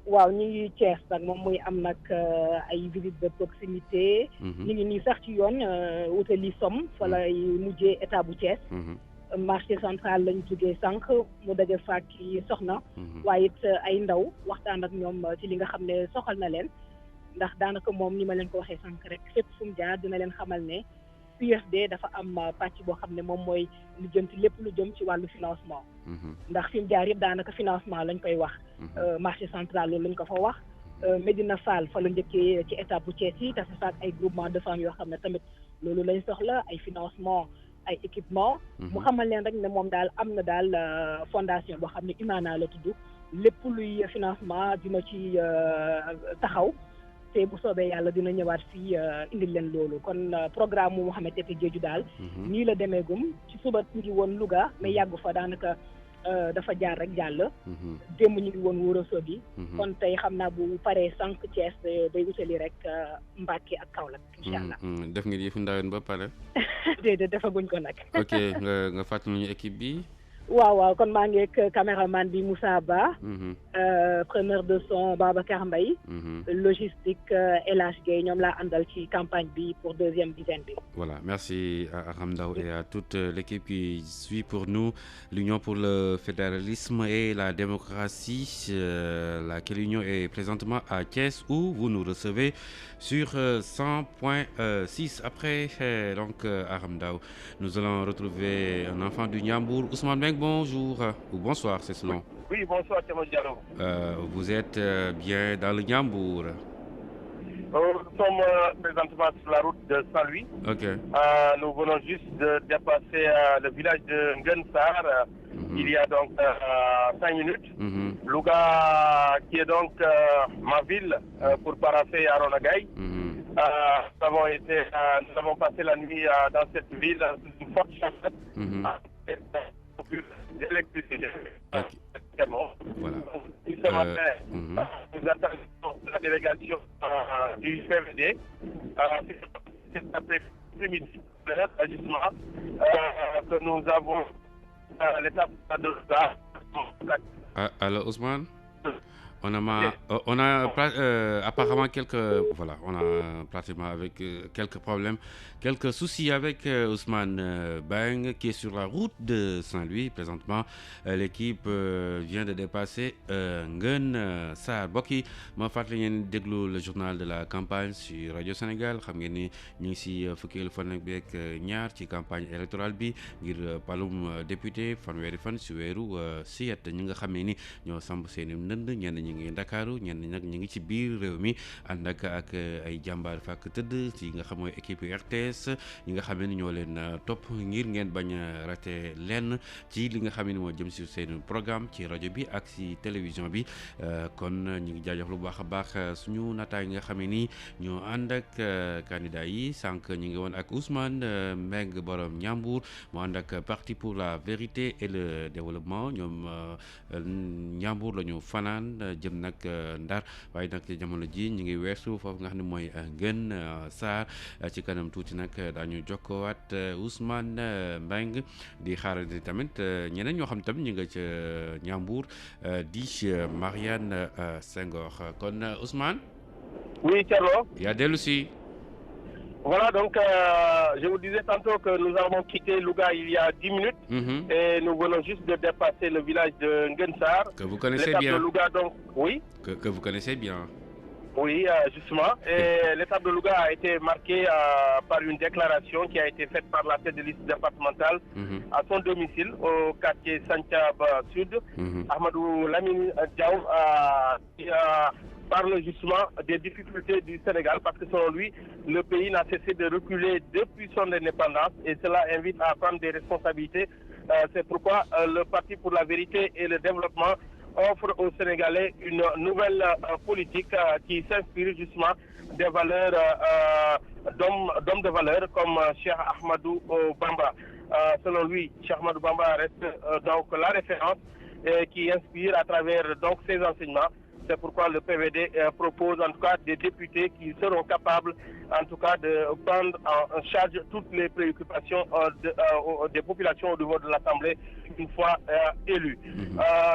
waaw ñu ngi Thiès nag moom muy am nag ay visites de proximité. ñu ngi nii sax ci yoon wutali Somme fa lay mujjee état bu Thiès. Marché central lañ jógee sànq mu daje faak ki soxna. waaye it ay ndaw waxtaan ak ñoom ci li nga xam ne soxal na leen. ndax daanaka moom ni ma leen ko waxee sànq rek fépp fu mu jaar dina leen xamal ne UFD dafa am pàcc boo xam ne moom mooy lu jëm ci lépp lu jëm ci wàllu financement. ndax fi mu jaar yëpp daanaka financement lañ koy wax. marché central loolu lañ ko fa wax. Médina Fall fa la njëkkee ci étape bu Thiès yi dafa faak ay groupement de femmes yoo xam ne tamit loolu lañ soxla ay financement ay équipement. mu xamal leen rek ne moom daal am na daal fondation boo xam ne Humana la tudd lépp luy financement dina ci taxaw. te bu soobee yàlla dina ñëwaat fii indil leen loolu kon programme mu Mohamed Tete Diédhiou daal nii la demeegum ci suba ñu ngi woon Louga mais yàggu fa daanaka dafa jaar rek jàll. démb ñu ngi woon Ourossogui. kon tey xam naa bu paree sànq Thiès day wutali rek Mbacké ak Kaolack incha allah. def nga yëfu ndawen ba pare. déedéet defaguñ ko nag. ok nga fàttali ñu équipe bi. waaw kon maa ngi ak caméraman bi Moussa Ba. preneur de son Babacar Mbaye. logistique El Hadj Gueye ñoom laa àndal ci campagne bi pour 2e dizaine bi. Voilà, merci à Aram Ndao et à toute l'équipe qui suit pour nous l'Union pour le fédéralisme et la démocratie. Laquelle union est présentement à Thiès où vous nous recevez sur 100.6. Après donc Aram Ndao, nous allons retrouver un enfant du Ndiambour, Ousmane Mbengue. Bonjour ou bonsoir, c'est selon. Oui, bonsoir, Thiamou Diallo. Vous êtes bien dans le Ndiambour. Nous sommes présentement sur la route de Saint-Louis. Ok. Nous venons juste de dépasser le village de Ngensar. Il y a donc 5 minutes. Louga, qui est donc ma ville, pour parapher à Ronagaï. Nous avons passé la nuit dans cette ville, une forte chaleur. D'électricité. Voilà. Ce matin, nous attendons la délégation du CVD. Cet après-midi, que nous avons l'étape de ça, Alors Ousmane, on a apparemment on a pratiquement avec quelques problèmes, quelques soucis avec Ousmane Beng qui est sur la route de Saint-Louis présentement. L'équipe vient de dépasser Ngen Sarr mbokk yi ma fàttali ngeen déglu le journal de la campagne sur Radio Sénégal xam ngeen ni ñu ngi si fukkeelu fan ak ñaar ci campagne électorale bi ngir palum député fanweeri fan si weeru siyet ñi nga xam ne ni ñoo samp seeni ndënd ñenn ñi ngi Ndakaaru ñenn ñi nag ñu ngi ci biir réew mi ànd ak ay jàmbaar fàkk tëdd ci nga xam mooy équipe RTS ñi nga xam ne ñoo leen topp ngir ngeen bañ a raté lenn ci li nga xam ne moo jëm si seen programme ci rajo bi ak si télévision bi kon ñu ngi jaajëf lu baax a baax suñu nataay nga xam ne ni ñoo ànd ak candidat yi sànq ñu ngi woon ak Ousmane Mbengue borom Ñambour mu ànd ak parti pour la vérité et le développement ñoom Ñambour la ñu fanaan jëm nag Ndar waaye nag jamono ji ñu ngi weesu foofu nga xam ne mooy Ngen Sarr ci kanam tuuti nag daañu jokkowaat Ousmane Mbengue di xaarandi tamit ñeneen ñoo xam tamit ñu nga ca Ñambour di Marianne Senghor kon Ousmane. Oui, Thierno. yaa dellu si. Voilà, donc je vous disais tantôt que nous avons quitté Louga il y a 10 minutes et nous venons juste de dépasser le village de Ngensar. Que vous connaissez l'étape bien. De Louga, donc, oui. Que vous connaissez bien. Oui, justement. Et l'étape de Louga a été marquée par une déclaration qui a été faite par la tête de liste départementale à son domicile au quartier Santhiab Sud. Ahmadou Lamine Diaw parle justement des difficultés du Sénégal parce que selon lui, le pays n'a cessé de reculer depuis son indépendance et cela invite à prendre des responsabilités. C'est pourquoi le Parti pour la vérité et le développement offre aux Sénégalais une nouvelle politique qui s'inspire justement des valeurs d'hommes de valeur comme Cheikh Ahmadou Bamba. Selon lui, Cheikh Ahmadou Bamba reste donc la référence qui inspire à travers donc ses enseignements. C'est pourquoi le PVD propose en tout cas des députés qui seront capables en tout cas de prendre en charge toutes les préoccupations des populations au niveau de l'Assemblée une fois élus.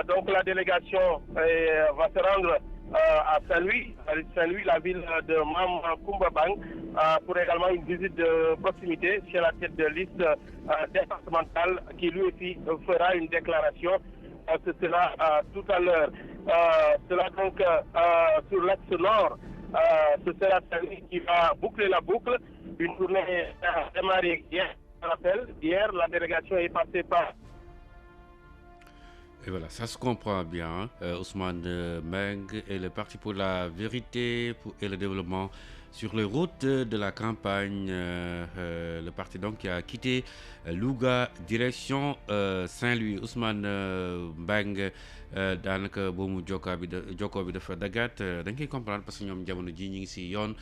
Donc la délégation va se rendre à Saint-Louis, la ville de Mam Kumbabang, pour également une visite de proximité chez la tête de liste départementale qui lui aussi fera une déclaration. Ce sera tout à l'heure. Cela donc sur l'axe nord, ce sera Saint-Louis qui va boucler la boucle. Une tournée a démarré hier, je rappelle. Hier, la délégation est passée par... Et voilà, ça se comprend bien. Ousmane Mbengue et le Parti pour la vérité et le développement sur les routes de la campagne. Le parti donc qui a quitté Louga, direction Saint-Louis. Ousmane Mbengue daanaka boobu jokkoo bi dafa dagaat dañ koy comprendre parce que ñoom jamono ji ñu ngi si yoon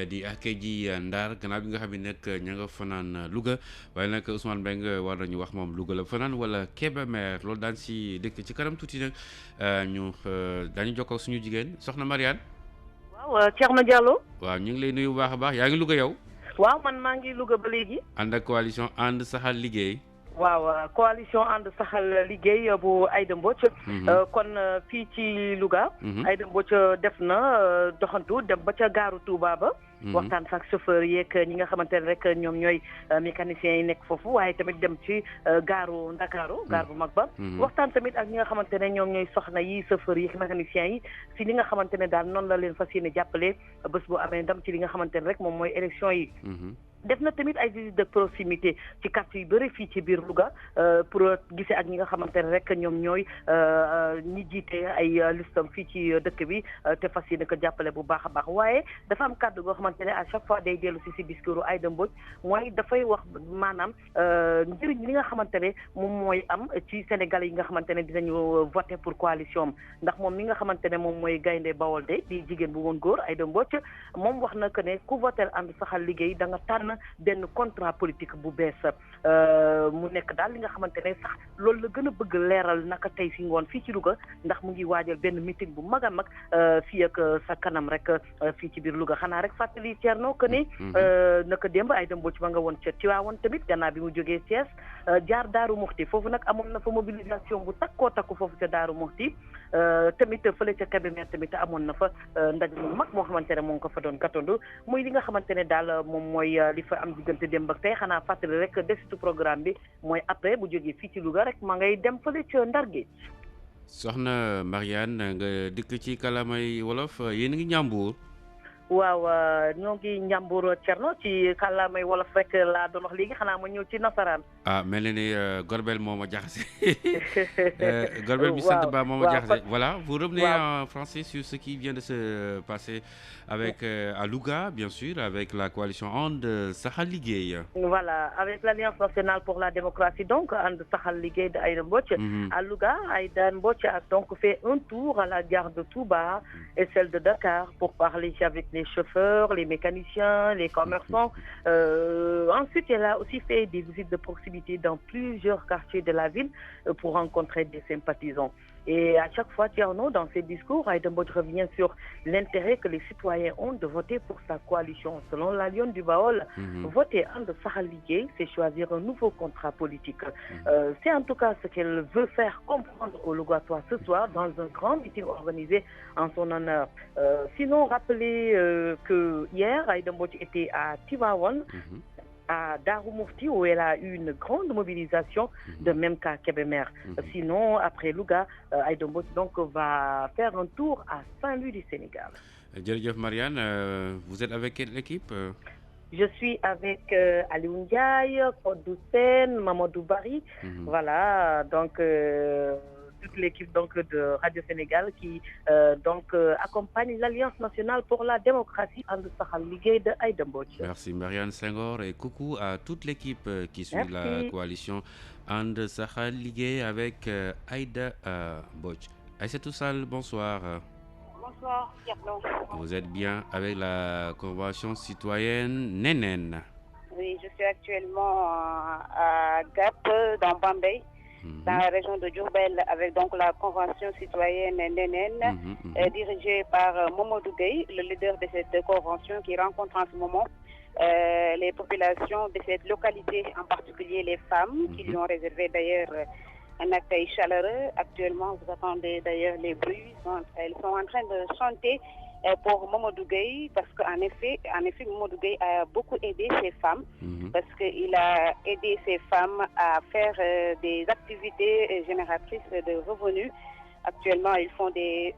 di akay ji Ndar gannaaw bi nga xam ne nag ña nga fanaan Louga waaye nag Ousmane Mbengue war nañu wax moom Louga la fanaan wala Kébémer loolu daan si dëkk ci kanam tuuti nag daañu jokkoo suñu jigéen soxna Marianne. waaw Thierno Diallo. waaw ñu ngi lay nuyu bu baax a baax yaa ngi Louga yow. waaw man maa ngi Louga ba léegi. ànd ak coalition ànd saxal liggéey. waaw coalition ànd saxal liggéey bu Aïda Mbodj. kon fii ci Louga. Aïda Mbodj def na doxantu dem ba ca gaaru Touba ba. waxtaan fa ak chauffeur yeeg ñi nga xamante ne rek ñoom ñooy mécaniciens yi nekk foofu waaye tamit dem ci gaaru Ndakaaru gaar bu mag ba. waxtaan tamit ak ñi nga xamante ne ñoom ñooy soxna yi chauffeur yi mécaniciens yi si li nga xamante ne daal noonu la leen fas yéene jàppale bés bu amee ndam ci li nga xamante ne rek moom mooy élection yi. def na tamit ay visite de proximité ci quartier yu bëri fii ci biir Louga pour gisee ak ñi nga xamante ne rek ñoom ñooy ñi jiite ay listam fii ci dëkk bi te fas yéene ko jàppale bu baax a baax waaye dafa am kàddu goo xamante ne à chaque fois day dellu si discours Aïda Mbodj mooy dafay wax maanaam njëriñ li nga xamante ne moom mooy am ci Sénégal yi nga xamante ne dinañu voter pour coalition am ndax moom mi nga xamante ne moom mooy gaynde Bawol de di jigéen bu woon góor Aïda Mbodj moom wax na que ne ku voter ànd saxal liggéey da nga tànn benn contrat politique bu bees mu nekk daal li nga xamante ne sax loolu la gën a bëgg leeral naka tey si ngoon fii ci Louga ndax mu ngi waajal benn meeting bu mag a mag fii ak sa kanam rek fii ci biir Louga xanaa rek fàttali Thierno que ni naka démb Aïda Mbodj ma nga woon ca Tivaouane tamit gannaaw bi mu jógee Thiès jaar Daaru Muxti foofu nag amoon na fa mobilisation bu takkoo takku foofu ca Daaru Muxti tamit fële ca Kébémer tamit amoon na fa ndaje mu mag moo xamante ne moo ngi ko fa doon gàttandu muy li nga xamante ne daal moom mooy li fa am diggante démb ak tey xanaa fàttali rek desitu programme bi mooy après bu jógee fii ci Louga rek ma ngay dem fële ca Ndar Géej. soxna Mariane nga dikk ci kalamay wolof yéen ngi Njàmbur. waaw ñoo ngi Njàmbur Thierno ci kàllaamay wolof rek laa doon wax léegi xanaa ma ñëw ci nasaraan. mel na ni Gorbel moo ma jaxase. Gorbel bi sant ba moo ma jaxase. Voilà, vous revenez en français sur ce qui vient de se passer avec à Louga, bien sûr, avec la coalition And Saxal Liggéey. Voilà, avec l'Alliance nationale pour la démocratie, donc And Saxal Liggéey de Aïda Mbodj. À Louga, Aïda Mbodj a donc fait un tour à la gare de Touba et celle de Dakar pour parler avec les chauffeurs, les mécaniciens, les commerçants. Ensuite, elle a aussi fait des visites de proximité dans plusieurs quartiers de la ville pour rencontrer des sympathisants. Et à chaque fois, Thierno, dans ses discours, Aïda Mbodj revient sur l'intérêt que les citoyens ont de voter pour sa coalition. Selon la Lionne du Baol, voter And Saxal Liggéey, c'est choisir un nouveau contrat politique. C'est en tout cas ce qu'elle veut faire comprendre aux Lougatois ce soir dans un grand meeting organisé en son honneur. Sinon, rappelez que hier, Aïda Mbodj était à Tivaouane, à Darou Moufti, où elle a eu une grande mobilisation, de même qu'à Kébémer. Sinon, après Louga, Aïda Mbodj donc va faire un tour à Saint-Louis du Sénégal. Djerjef Marianne, vous êtes avec quelle équipe? Je suis avec Aliou Ndiaye, Kodou Sen, Mamadou Bari. Voilà, donc toute l'équipe donc de Radio Sénégal qui accompagne l'Alliance nationale pour la démocratie And Saxal Liggéey de Aïda Mbodj. Merci Marianne Senghor et coucou à toute l'équipe qui suit la coalition And Saxal Liggéey avec Aïda Mbodj. Aïssatou Sall, bonsoir. Bonsoir, Thierno. Vous êtes bien avec la convention citoyenne Nénène? Oui, je suis actuellement à Gap, dans Bambey, dans la région de Diourbel, avec donc la convention citoyenne Nénène, dirigée par Mamadou Gueye, le leader de cette convention qui rencontre en ce moment les populations de cette localité, en particulier les femmes, qui lui ont réservé d'ailleurs un accueil chaleureux. Actuellement, vous attendez d'ailleurs les bruits. Elles sont en train de chanter pour Mamadou Gueye, parce qu'en effet, Mamadou Gueye a beaucoup aidé ces femmes, parce qu'il a aidé ces femmes à faire des activités génératrices de revenus. Actuellement, ils font des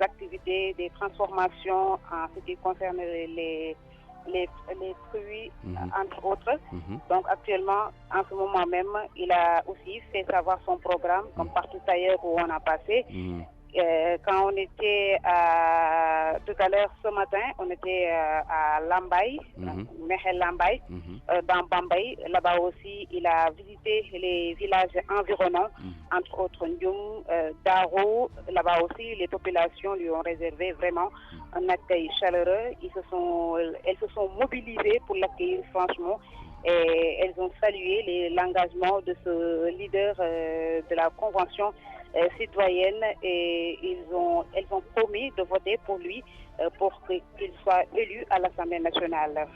activités, des transformations en ce qui concerne les fruits, entre autres. Donc actuellement, en ce moment même, il a aussi fait savoir son programme, comme partout ailleurs où on a passé. Quand on était tout à l'heure ce matin, on était à Lambaye, Mehel Lambaye, dans Bambey. Là-bas aussi, il a visité les villages environnants, entre autres Ndioum, Daro. Là-bas aussi, les populations lui ont réservé vraiment un accueil chaleureux. Elles se sont mobilisées pour l'accueillir, franchement. Et elles ont salué l'engagement de ce leader de la convention citoyenne, et elles ont promis de voter pour lui pour qu'il soit élu à l'Assemblée nationale.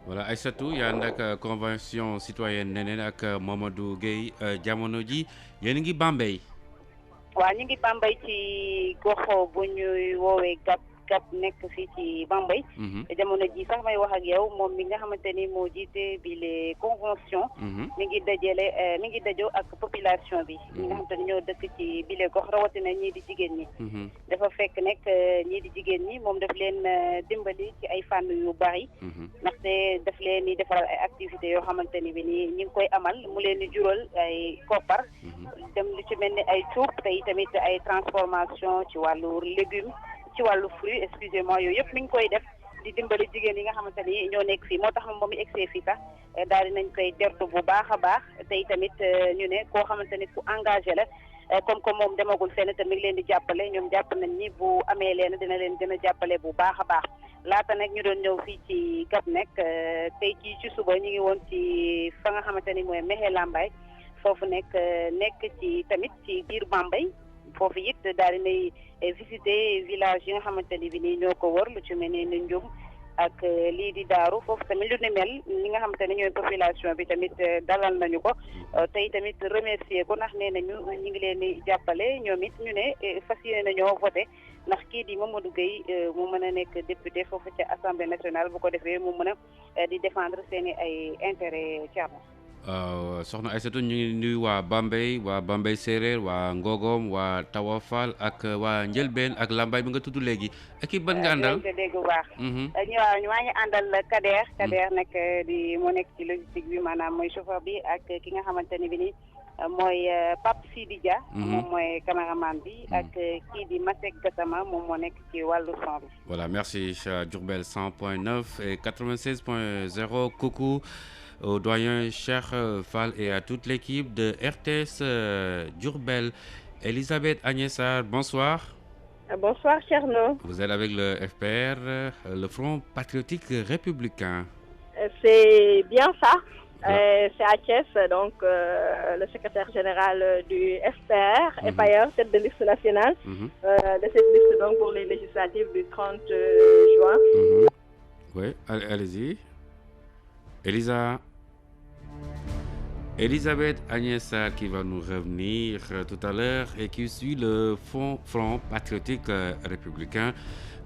Voilà, Aïssatou, il y a une convention citoyenne Nénène ak Mamadou Gueye jamono ji yéen ngi Bambey. waaw ñu ngi Bambey ci gox bu ñuy woowee Gap nekk fii ci Bambey. jamono ji sax may wax ak yow moom mi nga xamante ni moo jiite bi les convention mi ngi dajoo ak population bi ñi nga xamante ni ñoo dëkk ci bi les gox rawatina ñii di jigéen ñi. dafa fekk nekk ñii di jigéen ñi moom daf leen dimbali ci ay fànn yu bari. ndaxte daf leen di defaral ay activités yoo xamante ni bi nii ñi ngi koy amal mu leen di jural ay koppar. dem lu ci mel ni ay cuub te tamit ay transformation ci wàllu légumes. ci wàllu fruit, excusez-moi, yooyu yëpp mi ngi koy def di dimbali jigéen yi nga xamante ni ñoo nekk fii moo tax moom mi egsee fii sax daal di nañ koy tertu bu baax a baax tey tamit ñu ne koo xamante ni ku engagé la comme que moom demagul fenn te mi ngi leen di jàppale ñoom jàpp nañ ni bu amee leen dina leen gën a jàppale bu baax a baax laata nag ñu doon ñëw fii ci Gap nekk tey ci suba ñu ngi woon ci fa nga xamante ni mooy Mexe Lambaye foofu nekk ci tamit ci biir Bambey foofu it daal di nay visiter village yi nga xamante ni bi nii ñoo ko wër lu ci mel ni Ndioum ak lii di Daaru foofu tamit lu ni mel ñi nga xamante ne ñooy population bi tamit dalal nañu ko tey tamit remercier ko ndax nee nañu ñu ngi leen di jàppale ñoom it ñu ne fas yéene nañoo voté ndax kii di Mamadou Gueye mu mën a nekk député foofu ca assemblée nationale bu ko defee mu mën a di défendre seen i ay intérêt Thierno. soxna Aïssatou ñu ngi nuyu waa Bambey séeréer waa Ngogom waa Tawafal ak waa Njëlbeen ak Lambaye bi nga tudd léegi équipe ban nga àndal dégg bu baax waaw maa ngi àndal Kader nag di moo nekk ci logistique bi maanaam mooy chauffeur bi ak ki nga xamante ni bi ni mooy Pape Sidi Dia moom mooy caméraman bi ak kii di Masek Gassama moom moo nekk ci wàllu son bi. Voilà, merci Diourbel 100.9 et 96.0. Coucou au doyen Cheikh Fall et à toute l'équipe de RTS Diourbel. Elisabeth Agnès-Sarr, bonsoir. Bonsoir Thierno. Vous êtes avec le FPR, le Front Patriotique Républicain. C'est bien ça. C'est à Thiès, donc le secrétaire général du FPR et par ailleurs tête de liste nationale de cette liste donc pour les législatives du 30 juin. Oui, allez-y. Elisabeth Agnès-Sarr qui va nous revenir tout à l'heure et qui suit le Front Patriotique Républicain.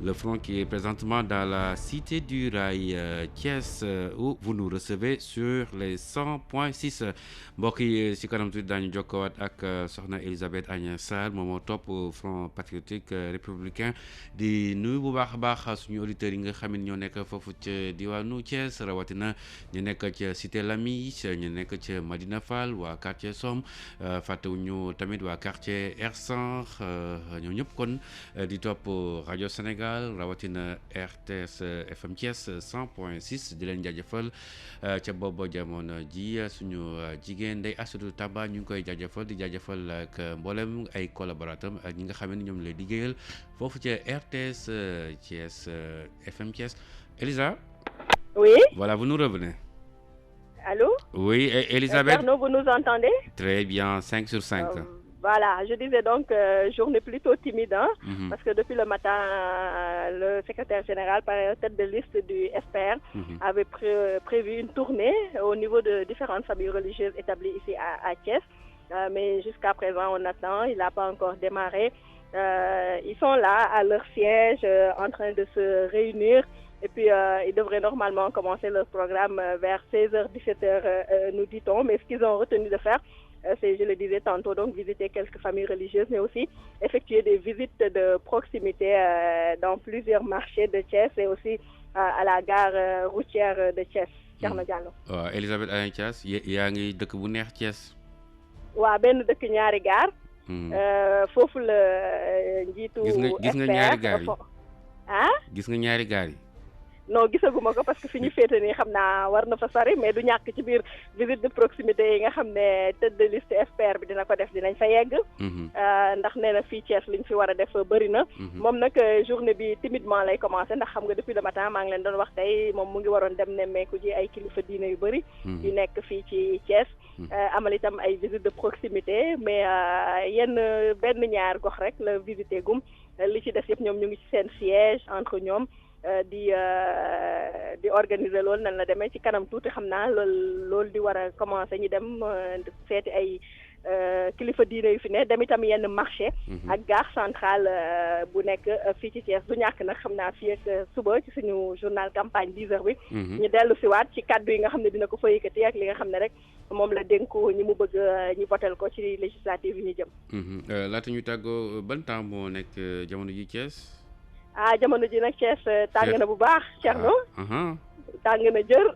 Le front qui est présentement dans la cité du Rail Thiès où vous nous recevez sur les 100.6 mbokk yi ci kanam tuuti daañu jokkowaat ak soxna Elisabeth Agnès-Sarr moom moo topp Front Patriotique Républicain di nuyu bu baax a baax suñu auditeurs yi nga xam ne ñoo nekk foofu ca diwaanu Thiès rawatina ñu nekk ca cité Lamy ñu nekk ca Madina Fall waa quartier Somme fàttewuñu tamit waa quartier R100 ñoo ñëpp kon di topp rajo Sénégal rawatina RTS FM Thiès 100.6 di leen jaajëfal ca boobu jamono ji suñu jigéen Ndeye Astou Tamba ñu ngi koy jaajëfal di jaajëfal ak mboolem ay collaborateurs ak ñi nga xam ne ñoom lay liggéeyal foofu ca RTS Thiès FM Thiès. Elisa. Oui. Voilà, vous nous revenez. Allô. Oui, Elisabeth. Thierno, vous nous entendez? Très bien, 5 sur 5. Voilà, je disais donc journée plutôt timide, parce que depuis le matin, le secrétaire général, par tête de liste du FPR, avait prévu une tournée au niveau de différentes familles religieuses établies ici à Thiès. Mais jusqu'à présent, on attend, il n'a pas encore démarré. Ils sont là, à leur siège, en train de se réunir. Et puis, ils devraient normalement commencer leur programme vers 16h, 17h, nous dit-on. Mais ce qu'ils ont retenu de faire, c'est, je le disais tantôt, donc visiter quelques familles religieuses, mais aussi effectuer des visites de proximité dans plusieurs marchés de Thiès et aussi à la gare routière de Thiès. Thierno Diallo. Elisabeth Agnès, yaa ngi dëkk bu neex Thiès. waaw benn dëkk ñaari gaar. foofu la njiitu. gis nga ñaari gaar yi. ah. gis nga ñaari gaar yi. non gisaguma ko parce que fi ñu féete nii xam naa war na fa sori mais du ñàkk ci biir visite de proximité yi nga xam ne tête de liste FPR bi dina ko def dinañ fa yegg. ndax nee na fii Thiès liñ fi war a def bëri na. moom nag journée bi timidement lay commencé ndax xam nga depuis le matin maa ngi leen doon wax tey moom mu ngi waroon dem nemmeeku ji ay kilifa diine yu bëri. yu nekk fii ci Thiès. amal itam ay visite de proximité mais yenn benn ñaar gox rek la visité gum li ci des yëpp ñoom ñu ngi ci seen siège entre ñoom. di organiser loolu nan la demee ci kanam tuuti xam naa loolu di war a commencer ñu dem seeti ay kilifa diine yu fi ne dem itam yenn marché ak gare centrale bu nekk fii ci Thiès du ñàkk nag xam naa fii ak suba ci suñu journal campagne 10h bi ñu dellu siwaat ci kaddu yi nga xam ne dina ko fa yëkkati ak li nga xam ne rek moom la dénku ñi mu bëgg ñu votel ko ci législative yi ñu jëm. laata ñu tàggoo ban temps moo nekk jamono ji Thiès. jamono ji nag Thiès tàng na bu baax Thierno tàng na jër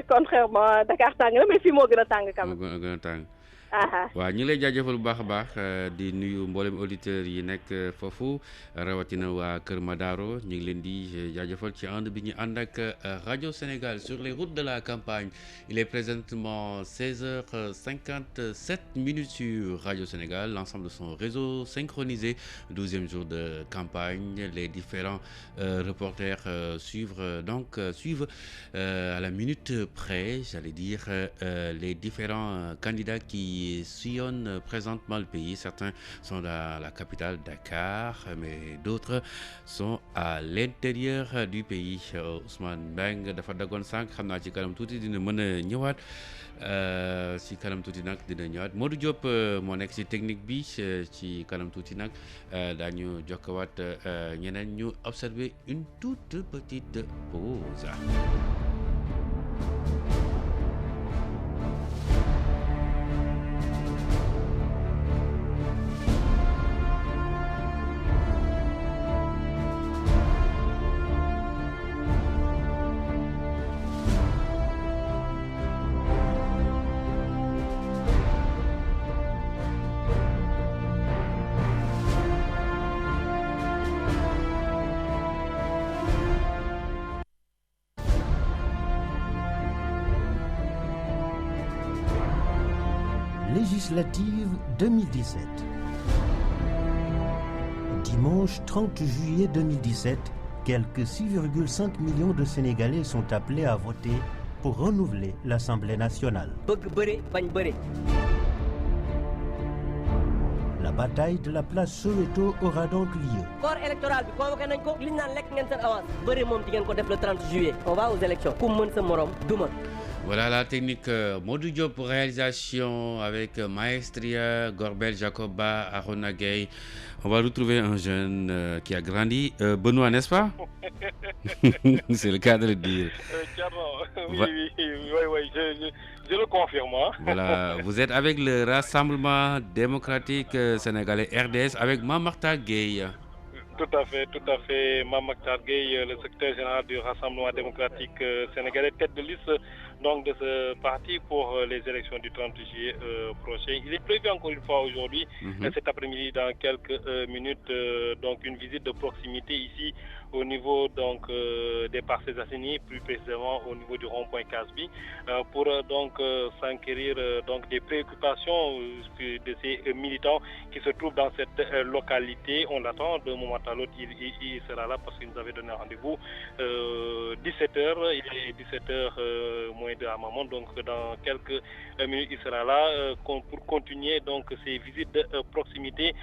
contrairement Dakar tàng na mais fii moo gën a tàng kam moo gën a tàng waaw ñu lay jaajëfal bu baax a baax di nuyu mboolem auditeurs yi nekk foofu rawatina waa Kër Madaro ñu ngi leen di jaajëfal ci ànd bi ñu ànd ak Radio Sénégal sur les routes de la campagne. Il est présentement 16h57 sur Radio Sénégal, l'ensemble de son réseau synchronisé, 12e jour de campagne. Les différents reporters suivent à la minute près, j'allais dire, les différents candidats qui sillonnent présentement le pays. Certains sont dans la capitale Dakar, mais d'autres sont à l'intérieur du pays. Ousmane Beng dafa dagoon sànq xam naa ci kanam tuuti dina mën a ñëwaat ci kanam tuuti nag dina ñëwaat Modou Diop moo nekk ci technique bi ci kanam tuuti nag daañu jokkawaat ñeneen ñu observer une toute petite pause. Législative 2017. Dimanche 30 juillet 2017, quelques 6,5 millions de Sénégalais sont appelés à voter pour renouveler l'Assemblée nationale. La bataille de la place Soweto aura donc lieu. Corps électoral bi convoqué nañ ko liñ naan lekk ngeen seen avance bëri moom di ngeen ko def le 30 juillet. On va aux élections ku mën sa morom duma. Voilà la technique Modou Diop, réalisation avec Maestria, Gorbel Jacoba, Arona Gay. On va retrouver un jeune qui a grandi. Benoît, n'est-ce pas? C'est le cas de le dire. Oui, je le confirme. Voilà, vous êtes avec le Rassemblement démocratique sénégalais RDS avec Mamaktar Gueye. Tout à fait. Mamaktar Gueye, le secrétaire général du Rassemblement démocratique sénégalais, tête de liste donc de ce parti pour les élections du 30 juillet prochain. Il est prévu encore une fois aujourd'hui, cet après-midi, dans quelques minutes, donc une visite de proximité ici au niveau donc des Parcelles Assainies, plus précisément au niveau du rond-point Casby, pour donc s'enquérir donc des préoccupations de ces militants qui se trouvent dans cette localité. On l'attend d'un moment à l'autre, il sera là parce qu'il nous avait donné rendez-vous 17h, il est 17h moins de à moment, donc dans quelques minutes il sera là pour continuer donc ces visites de proximité,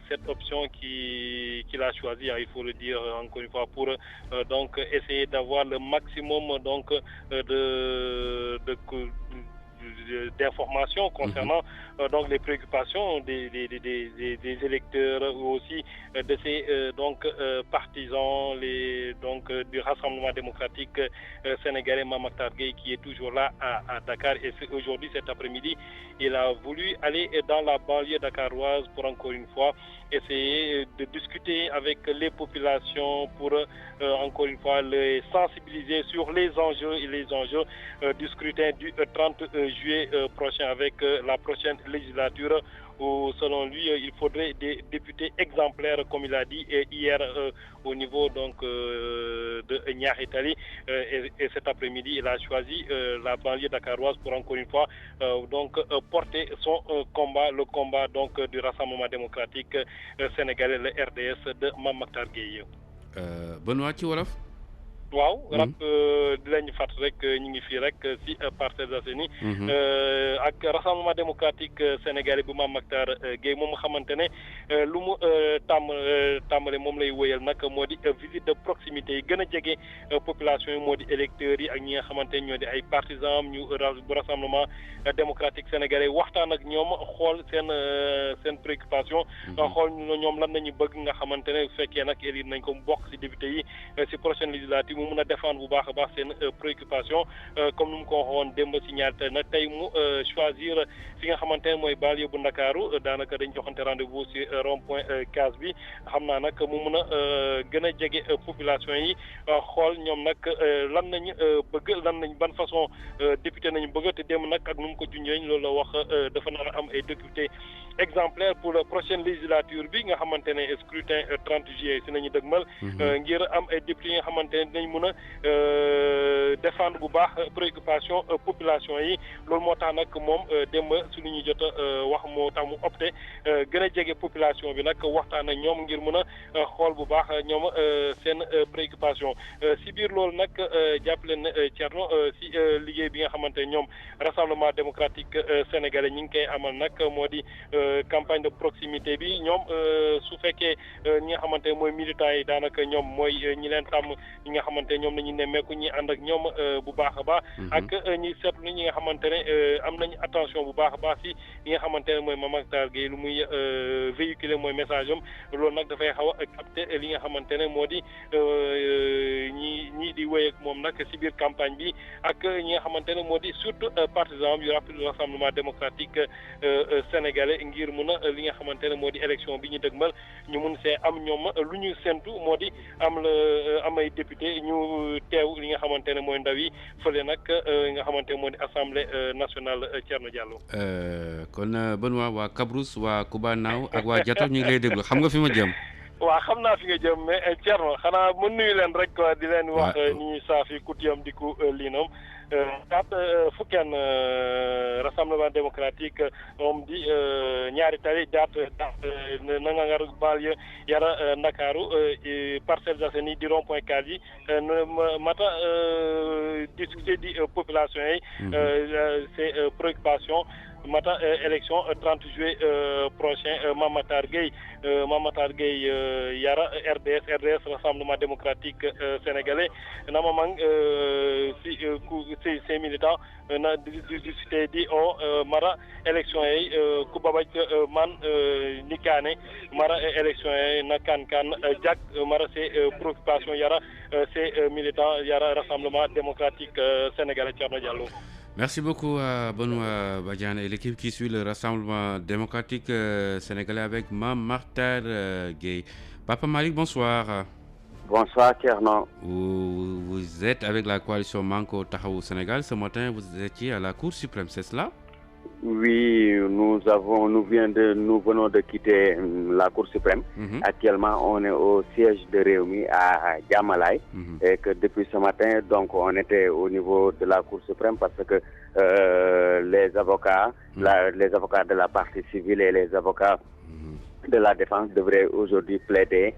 cette option qu'il a choisie, il faut le dire encore une fois, pour donc essayer d'avoir le maximum donc d'informations concernant donc les préoccupations des électeurs ou aussi de ces donc partisans donc du Rassemblement démocratique sénégalais Mamaktar Gueye qui est toujours là à Dakar. Et aujourd'hui, cet après-midi, il a voulu aller dans la banlieue dakaroise pour encore une fois essayer de discuter avec les populations pour encore une fois les sensibiliser sur les enjeux du scrutin du 30 juillet prochain avec la prochaine législature où selon lui il faudrait des députés exemplaires comme il a dit hier au niveau donc de Niary Tally et cet après-midi il a choisi la banlieue dakaroise pour encore une fois donc porter son combat, le combat donc du Rassemblement démocratique sénégalais, le RDS de Mamaktar Gueye. Benoît ci wolof. waaw rap di lañu fàtt rek ñu ngi fii rek si Parcelles Assainies ak Rassemblement démocratique sénégalais bu Mamaktar Gueye moom nga xamante ne lu mu tàmbale moom lay wéyal nag moo di visite de proximité yi gën a jege population yi moo di électeurs yi ak ñi nga xamante ne ñoo di ay partisans ñu bu Rassemblement démocratique sénégalais waxtaan ak ñoom xool seen préoccupation xool ñoom lan nañu bëgg nga xamante ne bu fekkee nag élire nañ ko bokk si député yi si prochaine législative ñu mun a défendre bu baax a baax seen préoccupation comme nu mu ko waxoon démb si ñaar tey nag tey mu choisir fi nga xamante ne mooy banlieue bu Ndakaaru daanaka dañ joxante rendez-vous si rond point case bi xam naa nag mu mun a gën a jege population yi xool ñoom nag lan nañ bëgg lan nañ ban façon député nañu bëgg te démb nag ak nu mu ko junjee loolu la wax dafa nar a am ay député exemplaire pour la prochaine législature bi nga xamante ne scrutin 30 juillet si nañu dëgmal ngir am ay députés yi nga xamante ne dinañ mun a défendre bu baax préoccupation population yi loolu moo tax nag moom démb su lu ñuy jot wax moo tax mu opté gën a jege population bi nag waxtaan ak ñoom ngir mun a xool bu baax ñoom seen préoccupation si biir loolu nag jàpp leen ne Thierno si liggéey bi nga xamante ne ñoom rassemblement démocratique sénégalais ñi ngi koy amal nag moo di campagne de proximité bi ñoom su fekkee ñi nga xamante ne mooy militants yi daanaka ñoom mooy ñi leen tàmm ñi nga xamante ne ñoom nañu nemmeeku ñi ànd ak ñoom bu baax a baax ak ñi seetlu ñi nga xamante ne am nañu attention bu baax a baax si ñi nga xamante ne mooy Mame Mactar Gueye lu muy véhiculer mooy message am loolu nag dafay xaw a capter li nga xamante ne moo di ñii di wéy ak moom nag si biir campagne bi ak ñi nga xamante ne moo di surtout partisan yu rassemblement démocratique sénégalais ngir mun a li nga xamante ne moo di élection bi ñu dëgmal ñu mun see am ñoom lu ñu séntu moo di am ay député ñu teew li nga xamante ne mooy ndaw yi fële nag nga xamante ne moo di assemblée nationale Thierno Diallo. kon Benoît waa Kabrousse waa Koubanaw ak waa Diatta ñu ngi lay déglu xam nga fi ma jëm. waaw xam naa fi nga jëm mais Thierno xanaa mën nuyu leen rek quoi di leen wax ni ñuy saafi kutiyam di ku liinam daat fukkeen rassemblement démocratique moom di ñaari tali daat nangangar banlieue yara Ndakaaru Parcelles Assainies di rond point case yi mata discuter di population yi c'est préoccupation mata élection 30 juillet prochain Mame Mactar Gueye yara RDS rassemblement démocratique sénégalais nama mang si ces militants na discuté di o mara élection yi ku babaj man nikane mara élection yi na kan jak mara c'est préoccupation yara ces militants yara rassemblement démocratique sénégalais Thierno Diallo. Merci beaucoup à Benoît Badiane et l'équipe qui suit le rassemblement démocratique sénégalais avec Mame Mactar Gueye. Papa Malick, bonsoir. Bonsoir Thierno. Vous êtes avec la coalition Manko Taxawu Sénégal. Ce matin, vous étiez à la Cour suprême, c'est cela? Oui, nous venons de quitter la Cour suprême. Actuellement, on est au siège de Rewmi à Diamalaye et que depuis ce matin, donc, on était au niveau de la Cour suprême parce que les avocats de la partie civile et les avocats de la défense devraient aujourd'hui plaider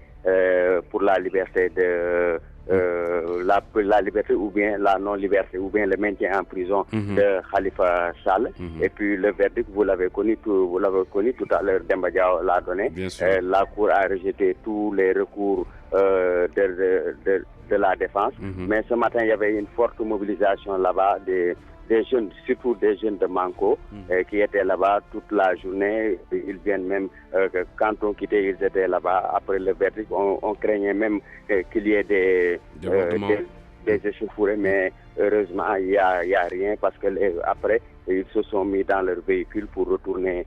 pour la liberté de la liberté ou bien la non-liberté ou bien le maintien en prison de Khalifa Sall. Et puis le verdict, vous l'avez connu tout à l'heure, Demba Diaw l'a donné. La Cour a rejeté tous les recours de la défense. Mais ce matin, il y avait une forte mobilisation là-bas des jeunes, surtout des jeunes de Manko, qui étaient là-bas toute la journée. Ils viennent même, quand on quittait, ils étaient là-bas. Après le verdict, on craignait même qu'il y ait des échauffourées, mais heureusement, il y a rien parce que après, ils se sont mis dans leur véhicule pour retourner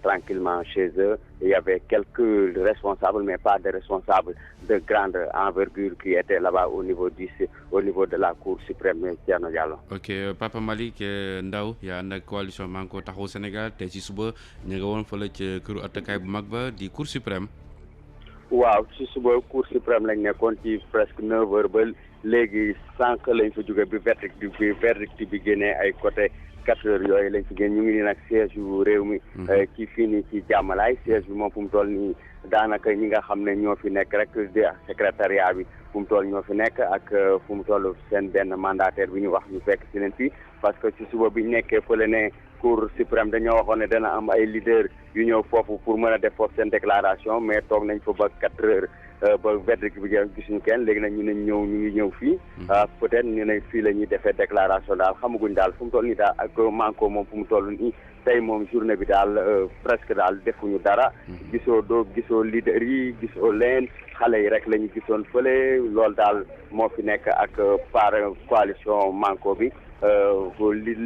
tranquillement chez eux. Il y avait quelques responsables, mais pas de responsables de grande envergure qui étaient là-bas au niveau de la Cour suprême Thierno Diallo. Ok, Papa Malick Ndaw yaa ànd ak coalition Manko Taxawu Sénégal tey ci suba ñu nga woon fële ci këru attakaay bu mag ba di Cour suprême. waaw ci suba Cour suprême lañ nekkoon ci presque 9 heures ba léegi sànq lañ fa jóge bi verdict bi génnee ay côté 4 heures yooyu lañ fi génn ñu ngi nii nag siège yu Rewmi ci fii nii ci Diamalaye siège bi moom fu mu toll nii daanaka ñi nga xam ne ñoo fi nekk rek di secrétariat bi fu mu toll ñoo fi nekk ak fu mu toll seen benn mandataire bi ñu wax ñu fekk si leen fii parce que ci suba bi ñu nekkee fële ne Cour suprême dañoo waxoon ne dana am ay leader yu ñëw foofu pour mën a def foofu seen déclaration mais toog nañ fa ba 4 heures ba verdict bi gisuñu kenn léegi nag ñu ngi ñëw fii peut-être ñu ne fii la ñuy defee déclaration daal xamaguñ daal fu mu toll nii daal ak manko moom fu mu toll nii tey moom journée bi daal presque daal defuñu dara gisoo leader yi gisoo leen xale yi rek la ñu gisoon fële loolu daal moo fi nekk ak par coalition manko bi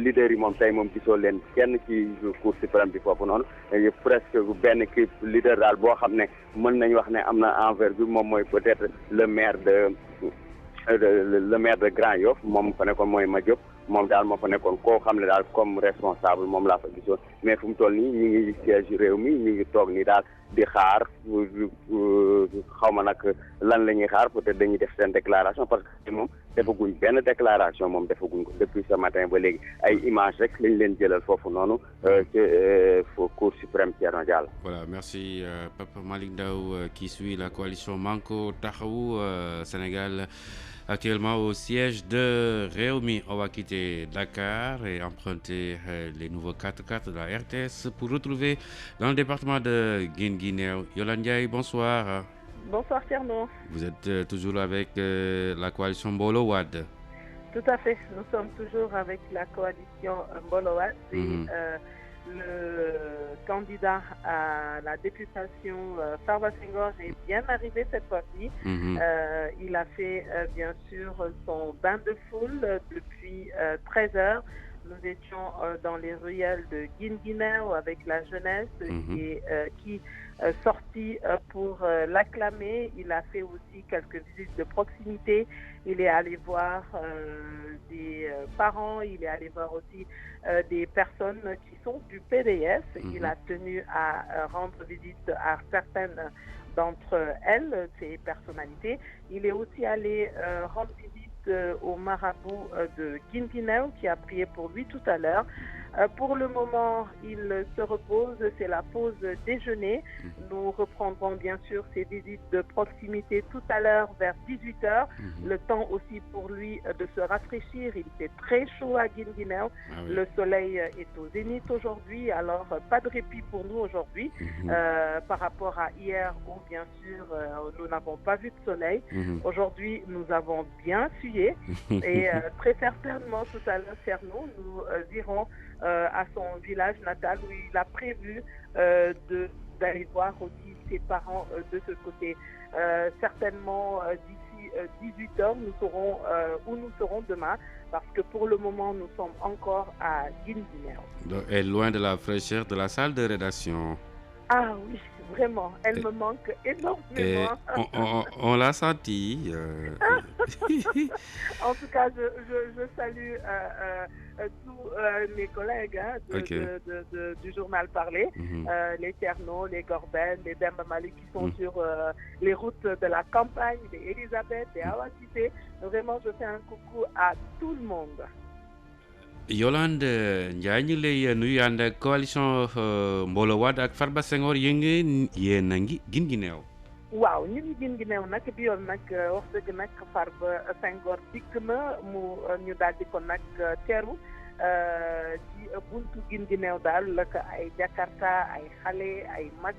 leader yi moom tey moom gisoo leen kenn ci cour suprême bi foofu noonu presque benn kii leader daal boo xam ne mën nañu wax ne am na envergure moom mooy peut-être le maire de Grand Yoff moom fa nekkoon mooy Madiop moom daal moo fa nekkoon koo xam ne daal comme responsable moom laa fa gisoon mais fu mu toll nii ñu ngi siège réew mi ñu ngi toog nii daal di xaar xaw ma nag lan la ñuy xaar peut-être dañuy def seen déclaration parce que moom defaguñ benn déclaration moom defaguñ ko depuis ce matin ba léegi ay image rek lañ leen jëlal foofu noonu ci cour suprême Thierno Diallo. Voilà, merci Papa Malick Ndao qui suit la coalition Manko Taxawu Sénégal. Actuellement au siège de Rewmi. On va quitter Dakar et emprunter les nouveaux 4x4 de la RTS pour retrouver dans le département de Guinguinéo. Yolande Ndiaye, bonsoir. Bonsoir Thierno. Vous êtes toujours avec la coalition Mbolo Wade. Tout à fait, nous sommes toujours avec la coalition Mbolo Wade. Le candidat à la députation, Farba Senghor, est bien arrivé cette fois-ci. Il a fait bien sûr son bain de foule depuis 13 heures. Nous étions dans les ruelles de Guinguinéo avec la jeunesse qui sortit pour l'acclamer. Il a fait aussi quelques visites de proximité. Il est allé voir des parents, il est allé voir aussi des personnes qui sont du PDS. Il a tenu à rendre visite à certaines d'entre elles, ces personnalités. Il est aussi allé rendre visite au marabout de Guinguinéo qui a prié pour lui tout à l'heure. Pour le moment, il se repose, c'est la pause déjeuner. Nous reprendrons bien sûr ces visites de proximité tout à l'heure vers 18h. Le temps aussi pour lui de se rafraîchir. Il fait très chaud à Guinguinéo. Le soleil est au zénith aujourd'hui, alors pas de répit pour nous aujourd'hui. Par rapport à hier où bien sûr nous n'avons pas vu de soleil. Aujourd'hui, nous avons bien fuyé et très certainement tout à l'heure, Thierno, nous irons à son village natal où il a prévu d'aller voir aussi ses parents de ce côté. Certainement d'ici 18h, nous saurons où nous serons demain parce que pour le moment, nous sommes encore à Guinguinéo. Et loin de la fraîcheur de la salle de rédaction. Ah oui, vraiment, elle me manque énormément. On l'a senti. En tout cas, je salue tous mes collègues du journal Parler, les Thierno, les Gorben, les Demba Malik qui sont sur les routes de la campagne, les Elisabeth, les Awa Cissé. Vraiment, je fais un coucou à tout le monde. Yolande Ndiaye ñu lay nuyu ànd ak coalition Mbolo Wade ak Farba Senghor yéen a ngi Guinguinéo. waaw ñu ngi Guinguinéo nag bi yoon nag wax dëgg nag Farba Senghor dikk na ñu daal di ko nag teeru ci buntu Guinguinéo daal la ko ay Jakarta ay xale ay mag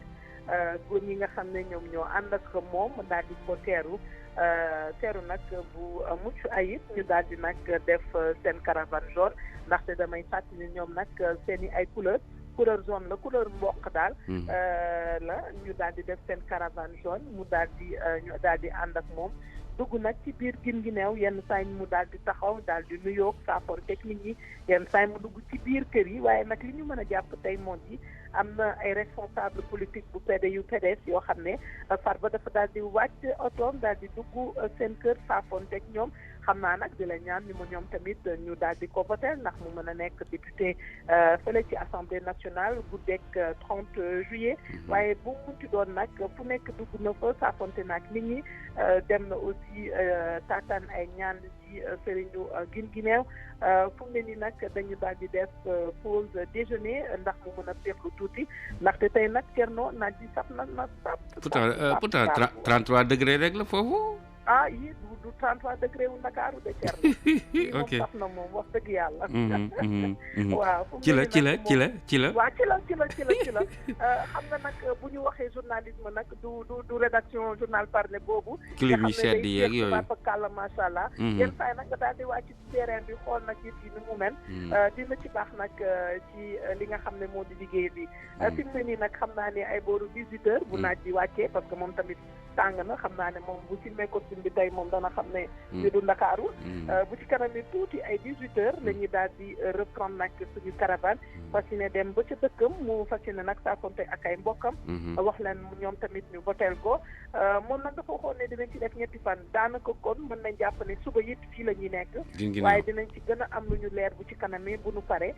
góor ñi nga xam ne ñoom ñoo ànd ak moom daal di ko teeru nag bu mucc ayib ñu daal di nag def seen caravane jaune ndaxte damay fàttali ñoom nag seen i ay couleur jaune la couleur mboq daal la ñu daal di def seen caravane jaune ñu daal di ànd ak moom dugg nag ci biir Guinguinéo yenn saa yi mu daal di taxaw daal di nuyoo saafoor technique yi yenn saa yi mu dugg ci biir kër yi waaye nag li ñu mën a jàpp tey moom ji am na ay responsable politique bu PDS yoo xam ne Farba dafa daal di wàcc otoom daal di dugg seen kër saafoon teg ñoom xam naa nag di la ñaan ni mu ñoom tamit ñu daal di ko voter ndax mu mën a nekk député fële ci assemblée nationale guddeeg 30 juillet waaye bu mu ci doon nag fu nekk dugg na fa saafonte nag nit ñi dem na aussi taataan ay ñaan ci sëriñu Guinguinéo fu mu ne nii nag dañu daal di def pause déjeuner ndax mu mën a féexlu tuuti ndaxte tey nag Thierno naaj bi sax na sap. pourtant 33 degré rek la foofu. ah yi du du 33 degré wu Ndakaaru de Thierno. ok moom saf na moom wax dëgg yàlla. waaw ci la. waaw ci la xam nga nag bu ñu waxee journalisme nag du rédaction journal parlé boobu. clip yi sedd yeeg yooyu nga xam ne day kàlla macha allah. yenn saa yi nag nga daal di wàcc ci terrain bi xool nag yëf yi ni mu mel. dina ci baax nag ci li nga xam ne moo di liggéey bi. fi mu ne nii nag xam naa ne ay booru 18h bu naaj bi wàccee parce que moom tamit tàng na xam naa ne moom bu filmé costume bi tey moom dana xam ne. ñu du Ndakaaru. bu ci kanam ni tuuti ay 18h la ñuy daal di reprendre nag suñu caravane. fas yéene dem ba ca dëkkam mu fas yéene nag saafonte ak ay mbokkam. wax leen ñoom tamit ñu voteel ko moom nag dafa waxoon ne dinañ ci def ñetti fan daanaka kon mën nañ jàpp ne suba it fii la ñuy nekk. waaye dinañ ci gën a am lu ñu leer bu ci kanamee bu nu paree.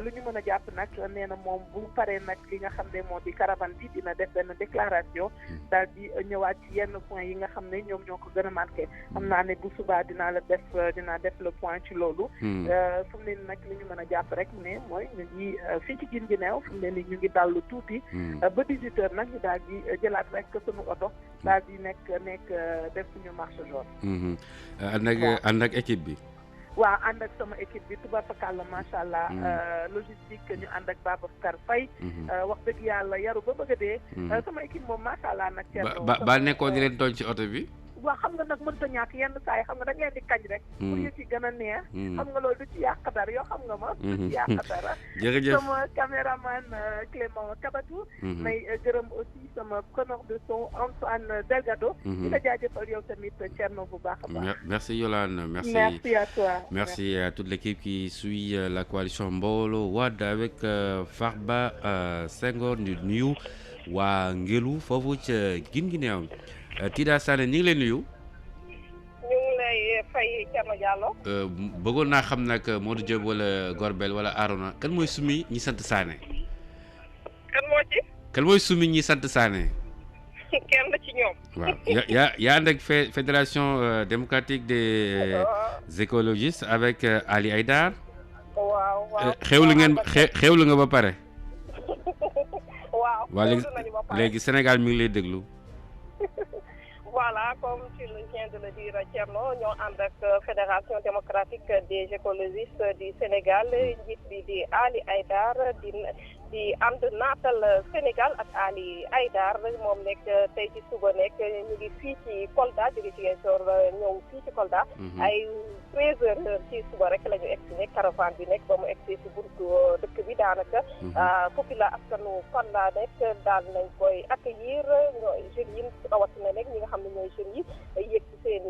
lu ñu mën a jàpp nag nee na moom bu paree nag li nga xam ne moo di caravane bi dina def benn déclaration daal di ñëwaat ci yenn point yi nga xam ne ñoom ñoo ko gën a marqué xam naa ne bu subaa dinaa def le point ci loolu. fu mu ne nii nag li ñu mën a jàpp rek ne mooy ñu ngi fii ci Guinguinéo fu mu ne nii ñu ngi dallu tuuti. ba 18h nag ñu daal di jëlaat rek suñu oto daal di nekk def suñu marche jaune. ànd ak équipe bi. waaw ànd ak sama équipe bi tubaab fakàlla macha allah. logistique ñu ànd ak Babacar Faye. wax dëgg yàlla yaru ba bëgg a dee. sama équipe moom macha allah nag. ba nekkoon di leen tooñ ci oto bi. waaw xam nga nag mënta ñàkk yenn saa yi xam nga da ngeen di kañ rek. pour yëf yi gën a neex. xam nga loolu du ci yàq dara yoo xam nga ma. du ci yàq dara. jërëjëf sama caméraman Clément Kabatou. may gërëm aussi sama preneur de son Antoine Delgado. di la jaajëfal yow tamit Thierno bu baax a baax. merci Yolande merci. merci à toi. merci à toute l'équipe qui suit la coalition Mbolo Wade avec Farba Senghor ñu nuyu waa Ngelu foofu ca Guinguinéo. Tida Sané ñu ngi lay nuyu. ñu ngi lay fay Thierno Diallo. bëggoon naa xam nag Modou Diop wala Gorbel wala Arona kan mooy sumi ñi sant Sané. kan moo ci. kan mooy sumi ñi sant Sané. kenn ci ñoom. waaw yaa ànd ak fédération démocratique des écologistes avec Ali Haïdar. waaw xewlu nga ba pare. waaw léegi Sénégal mi ngi lay déglu. Voilà, comme tu viens de le dire, Thierno, ñoo ànd ak fédération démocratique des écologistes du Sénégal njiit bi di Ali Haïdar di ànd naatal Sénégal ak Ali Haïdar moom nekk tey ci suba nekk ñu ngi fii ci Kolda jóge ci Ziguinchor ñëw fii ci Kolda ay 13h ci suba rek la ñu egsi nekk caravane bi nekk ba mu egsi ci buntu dëkk bi daanaka fukki la askanu Kolda nekk daal nañ koy accueillir jeunes yi rawatina nekk ñi nga xam ne ñooy jeunes yi yëg ci seen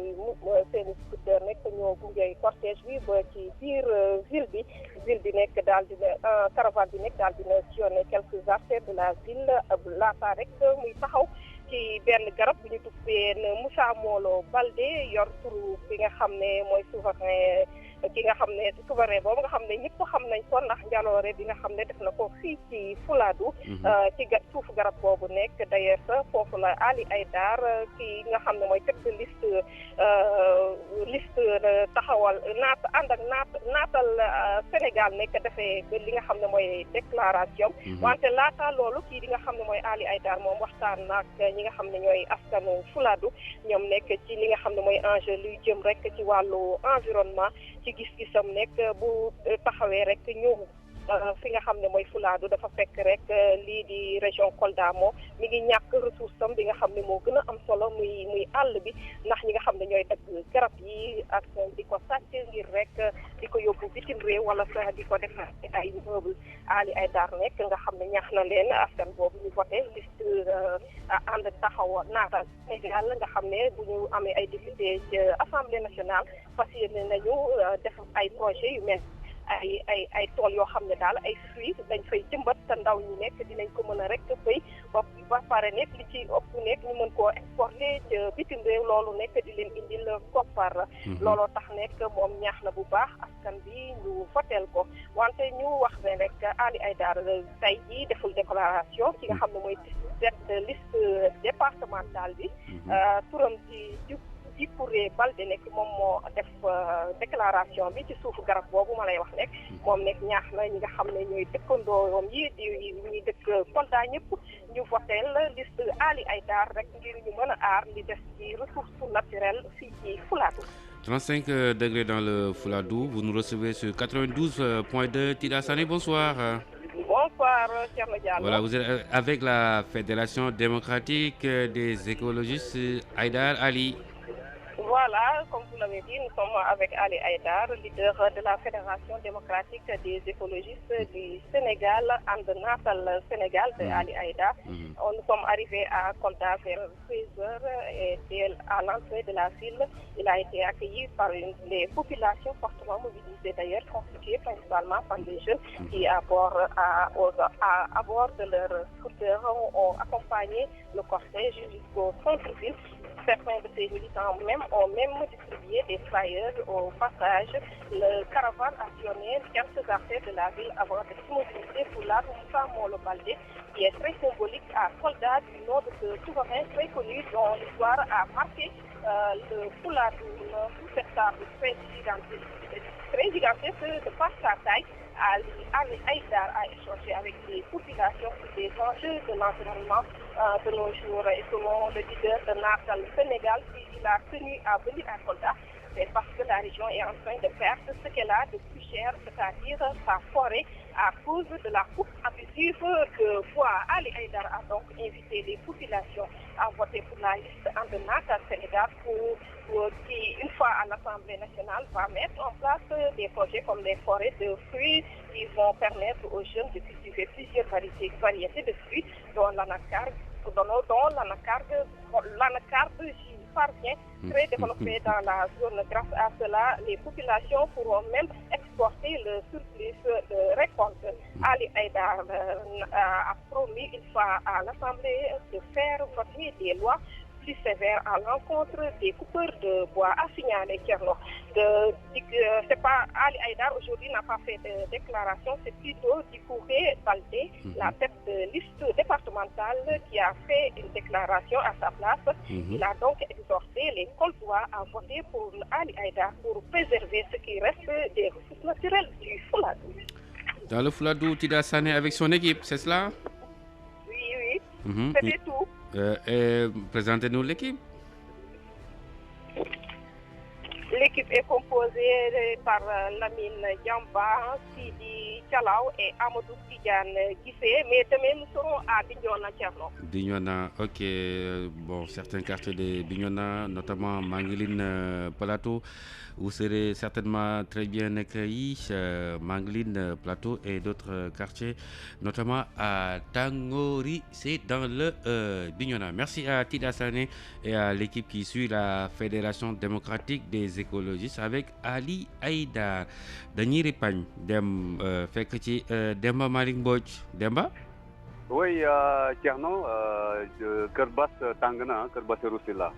i scooter nekk ñoo gunge cortège bi ba ci biir ville bi nekk daal dina caravane bi nekk daal dina sillonner quelques artères de la ville laata rek muy taxaw ci benn garab bu ñu tuppee Moussa Molo Baldé yor turu bi nga xam ne mooy souverain ki nga xam ne souverain boobu nga xam ne ñëpp xam nañ ko ndax njaloore bi nga xam ne def na ko fii ci Fuladu ci suufu garab boobu nekk d'ailleurs foofu la Ali Haïdar ki nga xam ne mooy tête de liste taxawal naatal Sénégal nekk defee li nga xam ne mooy déclaration wante laata loolu kii di nga xam ne mooy Ali Haïdar moom waxtaan ak ñi nga xam ne ñooy askanu Fuladu ñoom nekk ci li nga xam ne mooy enjeu luy jëm rek ci wàllu environnement ci gis-gisam nekk bu taxawee rek ñëw fi nga xam ne mooy Fuladu dafa fekk rek lii di région Kolda moo mi ngi ñàkk ressource am bi nga xam ne moo gën a am solo muy àll bi ndax ñi nga xam ne ñooy dagg garab yi ak di ko sàcc ngir rek di ko yóbbu bitim réew wala sax di ko def ay meuble Ali Haïdar nekk nga xam ne ñaax na leen askan boobu ñu voté liste ànd taxaw naatal Sénégal nga xam ne bu ñu amee ay député ci assemblée nationale fas yéene nañu def ay projet yu mel ay tool yoo xam ne daal ay fruits dañ fay jëmbat te ndaw ñi nekk dinañ ko mën a rek béy ba pare nekk li ci ëpp nekk ñu mën koo exporter ci bitim réew loolu nekk di leen indil koppar looloo tax nekk moom ñaax na bu baax askan bi ñu voteel ko wante ñu wax ne rek Ali Haïdar tey jii deful déclaration ki nga xam ne mooy tête de liste départementale bi turam ci Djibouré Baldé nekk moom moo def déclaration bi ci suufu garab boobu ma lay wax nekk moom nekk ñaax na ñi nga xam ne ñooy dëkkandoom yi di ñuy dëkk Kolda ñëpp ñu voteel liste Ali Haïdar rek ngir ñu mën a aar li des ci ressources naturelles fii ci Fouladou. 35 degrés dans le Fouladou, vous nous recevez sur 92.2. Tida Sané, bonsoir. Bonsoir, Thierno Diallo. Voilà, vous êtes avec la Fédération démocratique des écologistes, Haïdar Ali. Voilà, comme vous l'avez dit, nous sommes avec Ali Haïdar, leader de la Fédération démocratique des écologistes du Sénégal, Natal Sénégal de Ali Haïdar. Nous sommes arrivés à Kolda vers 16h et à l'entrée de la ville, il a été accueilli par les populations fortement mobilisées d'ailleurs, constituées principalement par des jeunes qui à bord de leur scooter ont accompagné le cortège jusqu'au centre-ville. Certains de ces militants ont même distribué des flyers au passage. Le caravane a sillonné quelques artères de la ville avant de s'immobiliser pour la Moussa Molo Baldé, qui est très symbolique à Kolda du nom de ce souverain très connu dont l'histoire a marqué le Fouladou. Cet arbre très gigantesque de par sa taille. Ali Haïdar a échangé avec les populations sur des enjeux de l'environnement de nos jours. Et selon le leader de Natal Sénégal, il a tenu à venir à Kolda, c'est parce que la région est en train de perdre ce qu'elle a de plus cher, c'est-à-dire sa forêt, à cause de la coupe abusive de bois. Ali Haïdar a donc invité les populations à voter pour la liste de Natal Sénégal qui, une fois à l'Assemblée nationale, va mettre en place des projets comme les forêts de fruits qui vont permettre aux jeunes de cultiver plusieurs variétés de fruits, dont l'anacarde parvient très développé dans la zone. Grâce à cela, les populations pourront même exporter le surplus de récolte. Ali Haïdar a promis une fois à l'Assemblée de faire voter des lois plus sévères à l'encontre des coupeurs de bois. À signaler, Thierno, c'est pas Ali Haïdar aujourd'hui n'a pas fait de déclaration, c'est plutôt Djibouré Baldé, la tête de liste départementale, qui a fait une déclaration à sa place. Il a donc exhorté les Koldois à voter pour Ali Haïdar pour préserver ce qui reste des ressources naturelles du Fouladou. Dans le Fouladou, Tida Sané avec son équipe, c'est cela? Oui. C'était tout. Présentez-nous l'équipe. L'équipe est composée par Lamine Diamba, Sidi Tchalaou et Amadou Tidiane Guissé, mais demain nous serons à Bignona, Tcherno. Bignona, ok. Bon, certains quartiers de Bignona, notamment Mangueline Plateau, vous serez certainement très bien accueillis. Mangueline Plateau et d'autres quartiers, notamment à Tangori, c'est dans le Bignona. Merci à Tida Sané et à l'équipe qui suit la Fédération démocratique des écologistes avec Ali Haïdar. Dañuy ripañ dem fekk ci Demba Malick Mbodj. Demba? Oui, Thierno, Kër Bass tàng na, Kër Bassirou Sylla.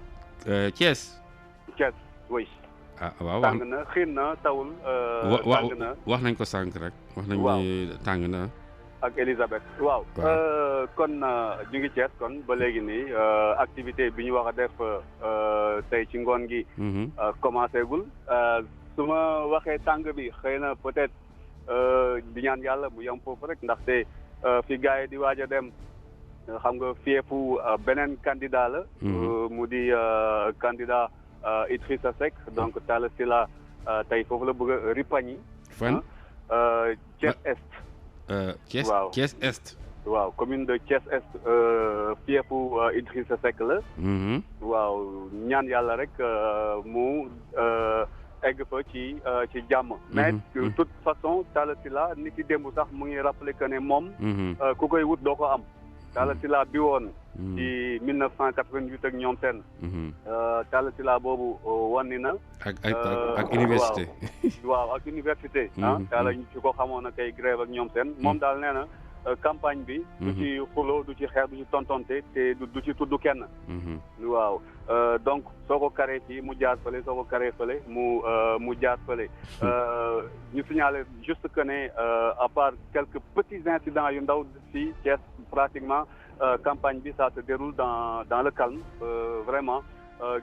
Thiès? Thiès, oui. Ah waaw tàng na, xiin na, tawul, tàng na. wax nañ ko sànq rek. wax nañ ni tàng na. ak Elisabeth waaw kon ñu ngi Thiès kon ba léegi nii activité bi ñu wax a def tey ci ngoon gi commencé gul su ma waxee tàng bi xëy na peut-être di ñaan yàlla mu yem foofu rek ndaxte fi gars yi di waaj a dem xam nga fiefu beneen candidat la mu di candidat Idrissa Seck donc Talla Sylla tey foofu la bëgg a ripañi fan Thiès Est Thiès Est. waaw commune de Thiès Est fiefu Idrissa Seck la. waaw ñaan yàlla rek mu egg fa ci jàmm. mais de toute façon Talla Sylla ni ki démb sax mu ngi rappelé que ne moom. ku koy wut doo ko am. Talla Sylla bi woon. ci 1988 ak ñoom seen. Talla Sylla boobu wanni na. ak université. waaw ak université. Talla ñu ci ko xamoon na kay grève ak ñoom seen. moom daal nee na campagne bi. du ci xuloo du ci xeex du ci tontonte te du ci tudd kenn. waaw donc soo ko karee fii mu jaar fële soo ko karee fële mu jaar fële. ñu signalé juste que ne à part quelques petits incidents yu ndaw fii Thiès pratiquement campagne bi ça se déroule dans le calme vraiment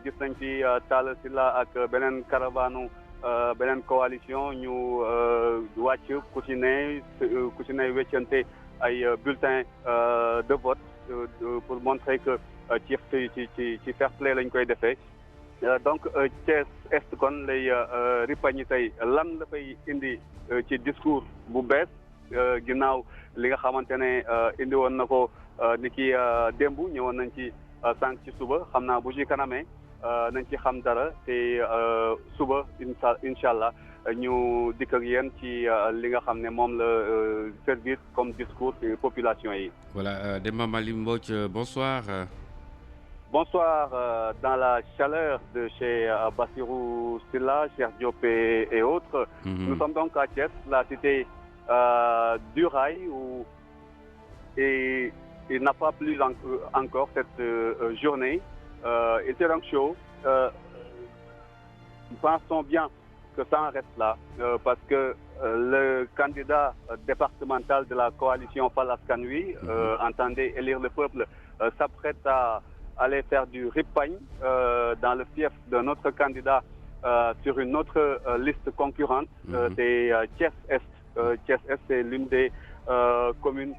gis nañ ci Talla Sylla ak beneen caravane beneen coalition ñu wàcc ku ci ne weccante ay bulletins de vote pour montrer que ci fair play lañ koy defee donc Thiès Est kon lay ripañi tey lan la fay indi ci discours bu bees ginnaaw li nga xamante ne indi woon na ko ni ki démb ñëwoon nañ ci sànq ci suba xam naa bu ci kanamee nañ ci xam dara te suba incha allah ñu dikk ak yéen ci li nga xam ne moom la servir comme discours population yi. Voilà, Demba Malick Mbodj, bonsoir. Bonsoir, dans la chaleur de chez Bassirou Sylla, Cheikh Diop et autres. Nous sommes donc à Thiès, la cité du rail, où il n'a pas plu encore cette journée. Il était donc chaud. Pensons bien que ça en reste là, parce que le candidat départemental de la coalition Fal Askan Wi, entendez élire le peuple, s'apprête à aller faire du ripagne dans le fief de notre candidat sur une autre liste concurrente des Thiès Est. Thiès Est, c'est l'une des communes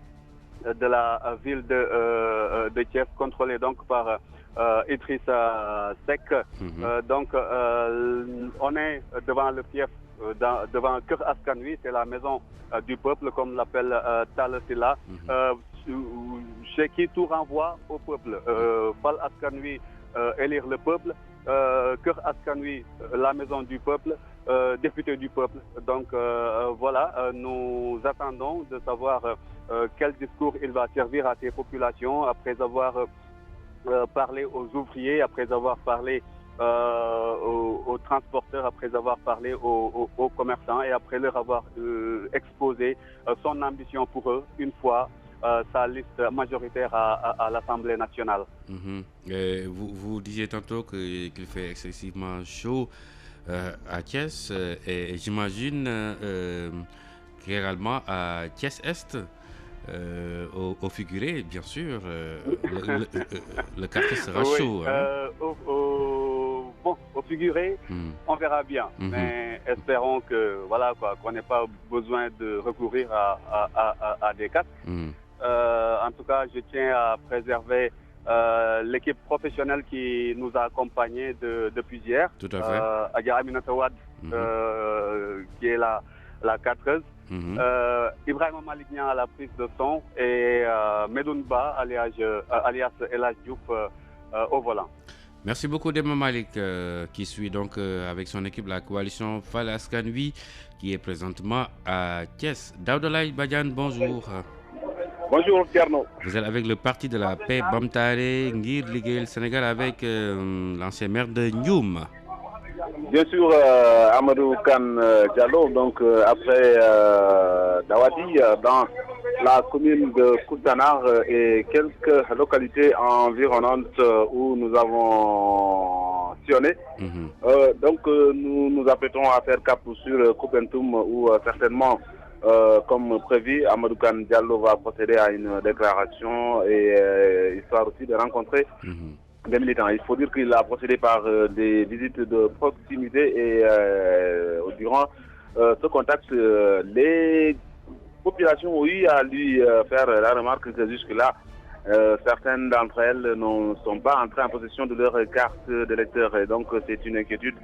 de la ville de Thiès, contrôlée donc par Idrissa Seck. Donc, on est devant le fief, devant Kër Askan Wi, c'est la maison du peuple, comme l'appelle Talla Sylla, chez qui tout renvoie au peuple. Fal Askan Wi, élire le peuple. Kër Askan Wi, la maison du peuple, député du peuple. Donc voilà, nous attendons de savoir quel discours il va servir à ces populations après avoir parlé aux ouvriers, après avoir parlé aux transporteurs, après avoir parlé aux commerçants et après leur avoir exposé son ambition pour eux une fois sa liste majoritaire à l'Assemblée nationale. Vous disiez tantôt qu'il fait excessivement chaud à Thiès et j'imagine qu'également à Thiès Est, au figuré, bien sûr, le quartier sera chaud. Bon, au figuré, on verra bien, mais espérons que voilà quoi, qu'on n'ait pas besoin de recourir à des casques. En tout cas, je tiens à préserver l'équipe professionnelle qui nous a accompagnés depuis hier. Tout à fait. Adja Aminata Wade, qui est la cadreuse. Ibrahima Malick Niang à la prise de son et Medoune Ba alias El Hadj Diouf au volant. Merci beaucoup Demba Malick qui suit donc avec son équipe la coalition Fal Askan Wi qui est présentement à Thiès. Daouda Badiane, bonjour. Bonjour Tierno. Vous êtes avec le parti de la paix Bamtare Ngir Liggéeyal Sénégal avec l'ancien maire de Ndioum. Bien sûr, Amadou Kane Diallo, donc après Dawadi, dans la commune de Koutanar et quelques localités environnantes où nous avons sillonné. Donc nous nous apprêtons à faire cap sur Koupentoum où certainement, comme prévu, Amadou Kane Diallo va procéder à une déclaration et histoire aussi de rencontrer des militants. Il faut dire qu'il a procédé par des visites de proximité et durant ce contact, les populations ont eu à lui faire la remarque que jusque-là, certaines d'entre elles ne sont pas entrées en possession de leur carte d'électeur. Et donc c'est une inquiétude.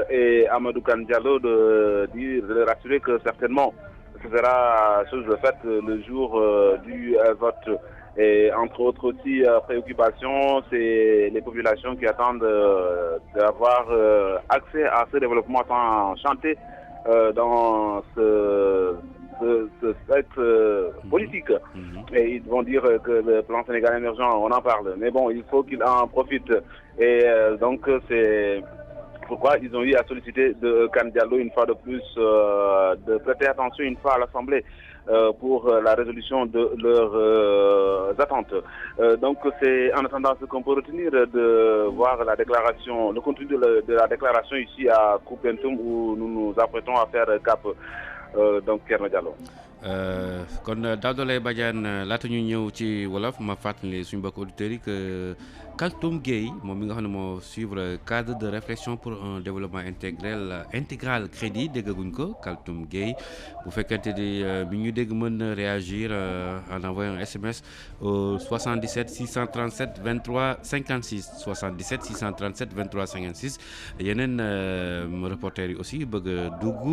Et Amadou Kane Diallo de leur assurer que certainement ce sera chose de fait le jour du vote. Et entre autres aussi préoccupations, c'est les populations qui attendent d'avoir accès à ce développement tant chanté dans ce spectre politique. Et ils vont dire que le plan Sénégal émergent, on en parle. Mais bon, il faut qu'ils en profitent. Et donc c'est pourquoi ils ont eu à solliciter de Kane Diallo une fois de plus de prêter attention une fois à l'Assemblée pour la résolution de leurs attentes. Donc c'est en attendant ce qu'on peut retenir de voir la déclaration, le contenu de la déclaration ici à Koupentoum où nous nous apprêtons à faire cap. Donc Thierno Diallo. kon Daouda Badiane laata ñu ñëw ci wolof ma fàttali suñu mbokk auditeurs yi que Kaltoum Gueye moom mi nga xam ne moo suivre cadre de réflexion pour un développement intégral crédit déggaguñ ko Kaltoum Gueye bu fekkente ni mi ñu dégg mën na réagir en envoyant un SMS au 77 637 23 56 77 637 23 56 yeneen reporters yi aussi bëgg a dugg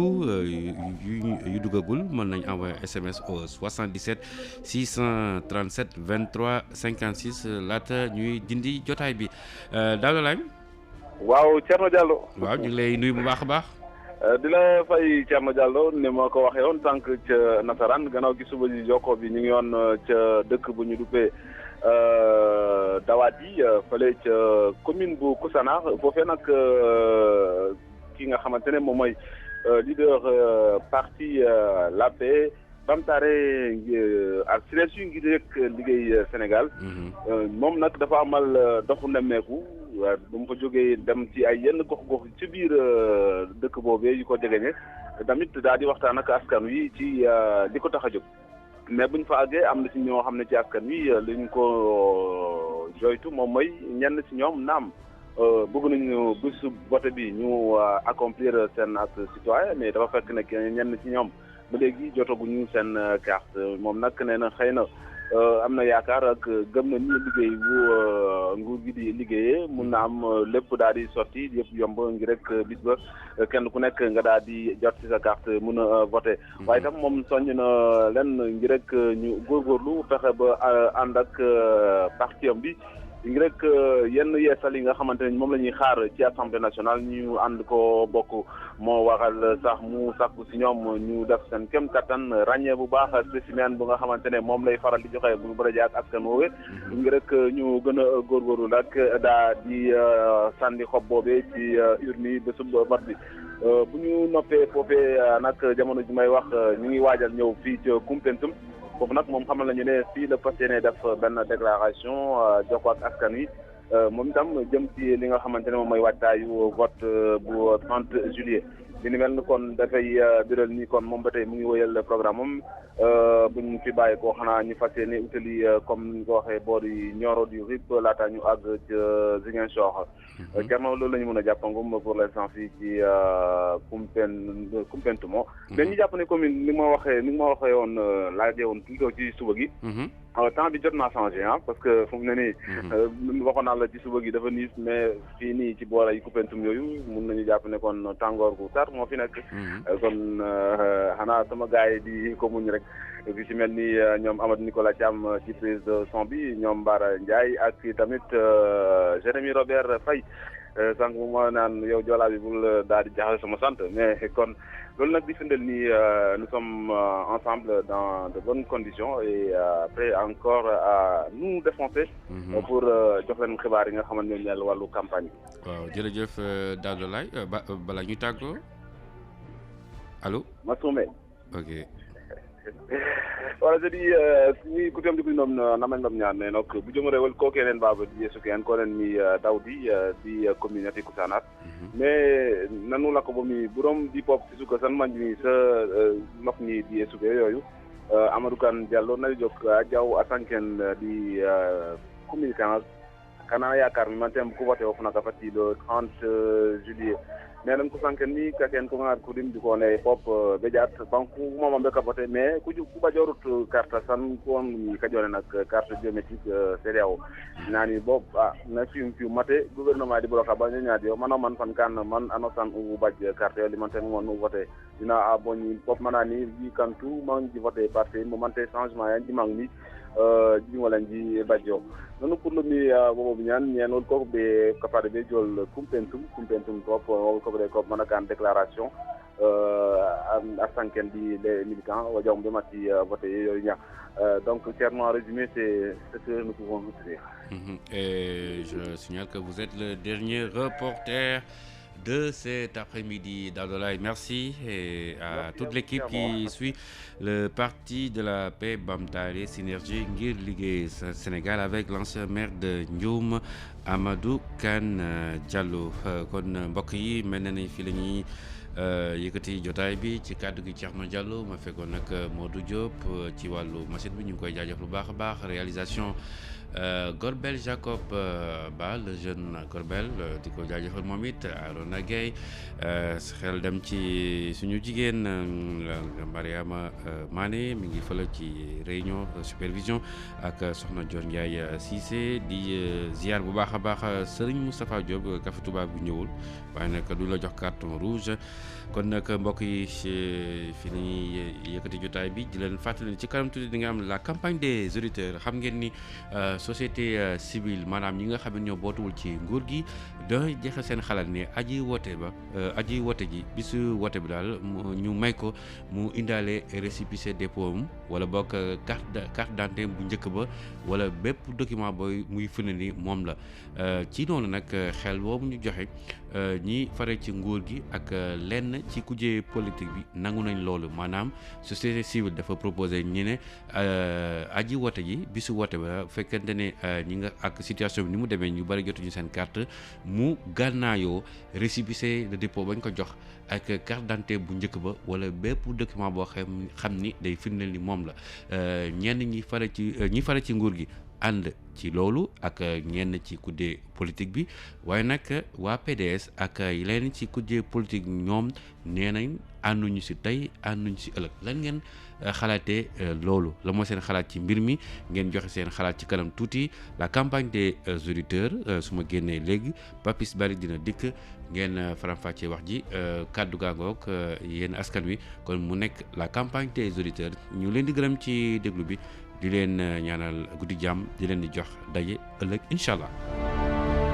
yu duggagul mën nañ envoyer SMS au 77 637 23 56 laata ñuy dindi jotaay bi Daouda Laye. waaw Thierno Diallo. waaw ñu ngi lay nuyu bu baax a baax. di la fay Thierno Diallo ni ma ko waxee woon tànk ca nasaraan gannaaw gi suba ji jokko bi ñu ngi yoon ca dëkk bu ñu duppee Dawaat yi fële ca commune bu Koussanar foofee nag ki nga xamante ne moom mooy leader parti l'AP Bamtare ak silencieux ngir rek liggéey Sénégal moom nag dafa amal doxu nemmeeku bu mu fa jógee dem ci ay yenn gox-gox ci biir dëkk boobee yu ko jegeñe tamit daal di waxtaan ak askan wi ci li ko tax a jóg mais buñ fa àggee am na ci ñoo xam ne ci askan wi liñ ko joytu moom mooy ñenn ci ñoom naam bëgg nañu bésu vote bi ñu accomplir seen acte citoyen mais dafa fekk ne ñenn ci ñoom ba léegi jotaguñu seen carte moom nag nee na xëy na am na yaakaar ak gëm na ni liggéey bu nguur gi di liggéeyee mun na am lépp daal di sotti yëpp yomb ngi rek bis ba kenn ku nekk nga daal di jot ci sa carte mun a voté waaye tam moom soññ na leen ngi rek ñu góorgóorlu fexe ba ànd ak parti am bi ngi rek yenn yeesal yi nga xamante ne moom la ñuy xaar ci assemblée nationale ñu ànd ko bokk moo waral sax mu sàkku si ñoom ñu def seen kem kattan ràññee bu baax spécimen bu nga xamante ne moom lay faral di joxe bu bërëjee ak askan woowe ngi rek ñu gën a góorgóorlu nag daa di sànni xob boobee ci urne bésub vote bi bu ñu noppee foofee nag jamono ji may wax ñu ngi waajal ñëw fii ci Koumpentoum foofu nag moom xamal nañu ne fii la fas yéene def benn déclaration jokkoo ak askan wi moom itam jëm ci li nga xamante ne moom mooy waajtaayu vote bu 30 juillet li ni mel ni kon dafay biral ni kon moom ba tey mu ngi wëyal programme moom buñ fi bàyyi ko xanaa ñu fas yéene utali comme ni ko waxee boori Nioro du Rip laata ñu àgg ca Ziguinchor Thierno loolu la ñu mën a jàppangum pour l'instant fii ci Koumpentoum mais ñu jàpp ne commune ni ma waxee woon laajee woon plutôt ci suba gi temps bi jot naa changé parce que fu mu ne nii waxoon naa la ci suba gi dafa niis mais fii nii ci boor ay Koumpentoum yooyu mun nañu jàpp ne kon tàngoor gu tar moo fi nekk kon xanaa sama gars yi di ko muñ rek fi ci mel ni ñoom Amadou Nicolas Thiam ci prise de son bi ñoom Bara Ndiaye ak tamit Jérémy Robert Faye sànq mu ma naan yow joolaa bi bul daal di jaxale sama sant mais kon loolu nag di firndeel ni nous sommes ensemble dans de bonnes conditions et après encore à nous défoncer pour jox leen xibaar yi nga xamante ne ñeel wàllu campagne bi. waaw jërëjëf Daouda Laye bala ñu tàggoo allo. Massoumé. ok. wala jadi ni kutem di kunom namen nom ñaan ne nok bu jomore wal ko kenen baba di yesu ken ko nen mi Daoudi di communauté Koussanar mais nanu la ko bomi burom di pop ci suko san man ni sa nok ni di yesu yoyu Amadou Kane Diallo na jok jaw asanken di communicant kana yaakar mi man tem ku voté of na ka fati le 30 juillet nenen ko sanken ni ka ken ko ngar ko dim di ko ne pop be jaat banku mama be ka voté mais ku ba jorut carte san ko on ka jone nak carte biométrique CEDEAO nani bob na fi mate gouvernement di bloquer ba ñu ñaat yo man fan kan man anosan u badj carte li man ten mo no voté dina aboni pop manani wi kan tout man di voté parti mo man té changement ya di mang ni ji wala ji badjo nonu pour le mi bobo ñaan ñenol ko be capable be jol Koumpentoum top ko be ko manakan déclaration asanken di les militants wa jom be mati voté yoy ñak donc clairement en résumé c'est ce que nous pouvons vous dire. Et je signale que vous êtes le dernier reporter de cet après-midi. Daouda Laye, merci et à toute l'équipe qui suit le parti de la paix Bamtare Synergie ngir liggéey Sénégal avec l'ancien maire de Ndioum Amadou Kane Diallo kon mbokk yi mel na ni fi la ñuy yëkkati jotaay bi ci kàddu gi Thierno Diallo ma fekkoon nag Modou Diop ci wàllu machine bi ñu ngi koy jaajëf lu baax a baax réalisation Gorbel Jacob Ba le jeune Gorbel di ko jaajëfal moom it Arona Gueye xel dem ci suñu jigéen Mariama Mané mi ngi fële ci réunion supervision ak soxna Dior Ndiaye Cissé di ziar bu baax a baax Serigne Moustapha Diop Café Touba bu ñëwul waaye nag du la jox carton rouge kon nag mbokk yi fi ñuy yëkkati jotaay bi di leen fàttali ci kanam tuuti di nga am la campagne des auditeurs xam ngeen ni société civile maanaam ñi nga xam ne ñoo bootuwul ci nguur gi dooy joxe seen xalaat ne aji woote ji bisu woote bi daal ñu may ko mu indaale récépissé dépôt am wala bokk carte d'identité bu njëkk ba wala bépp document booy muy firnde ni moom la ci noonu nag xel boobu ñu joxe ñi fare ci nguur gi ak lenn ci kujje politique bi nangu nañ loolu maanaam société civile dafa proposé ñi ne aji woote ji bisu woote ba fekkente ne ñi nga ak situation bi ni mu demee ñu bari jotuñu seen carte mu gànnaayoo récépissé de dépôt bañ ko jox ak carte d'identité bu njëkk ba wala bépp document boo xam ni day firndeel ni moom la ñenn ñi fare ci nguur gi ànd ci loolu ak ñenn ci kujje politique bi waaye nag waa PDS ak leen ci kujje politique ñoom nee nañ ànduñu si tey ànduñu si ëllëg lan ngeen xalaatee loolu la mooy seen xalaat ci mbir mi ngeen joxe seen xalaat ci kanam tuuti la campagne des auditeurs su ma génnee léegi Papis Bari dina dikk ngeen faram-fàccee wax ji kàddu gaangoog yéen askan wi kon mu nekk la campagne des auditeurs ñu leen di gërëm ci déglu bi di leen ñaanal guddi jàmm di leen di jox daje ëllëg incha allah.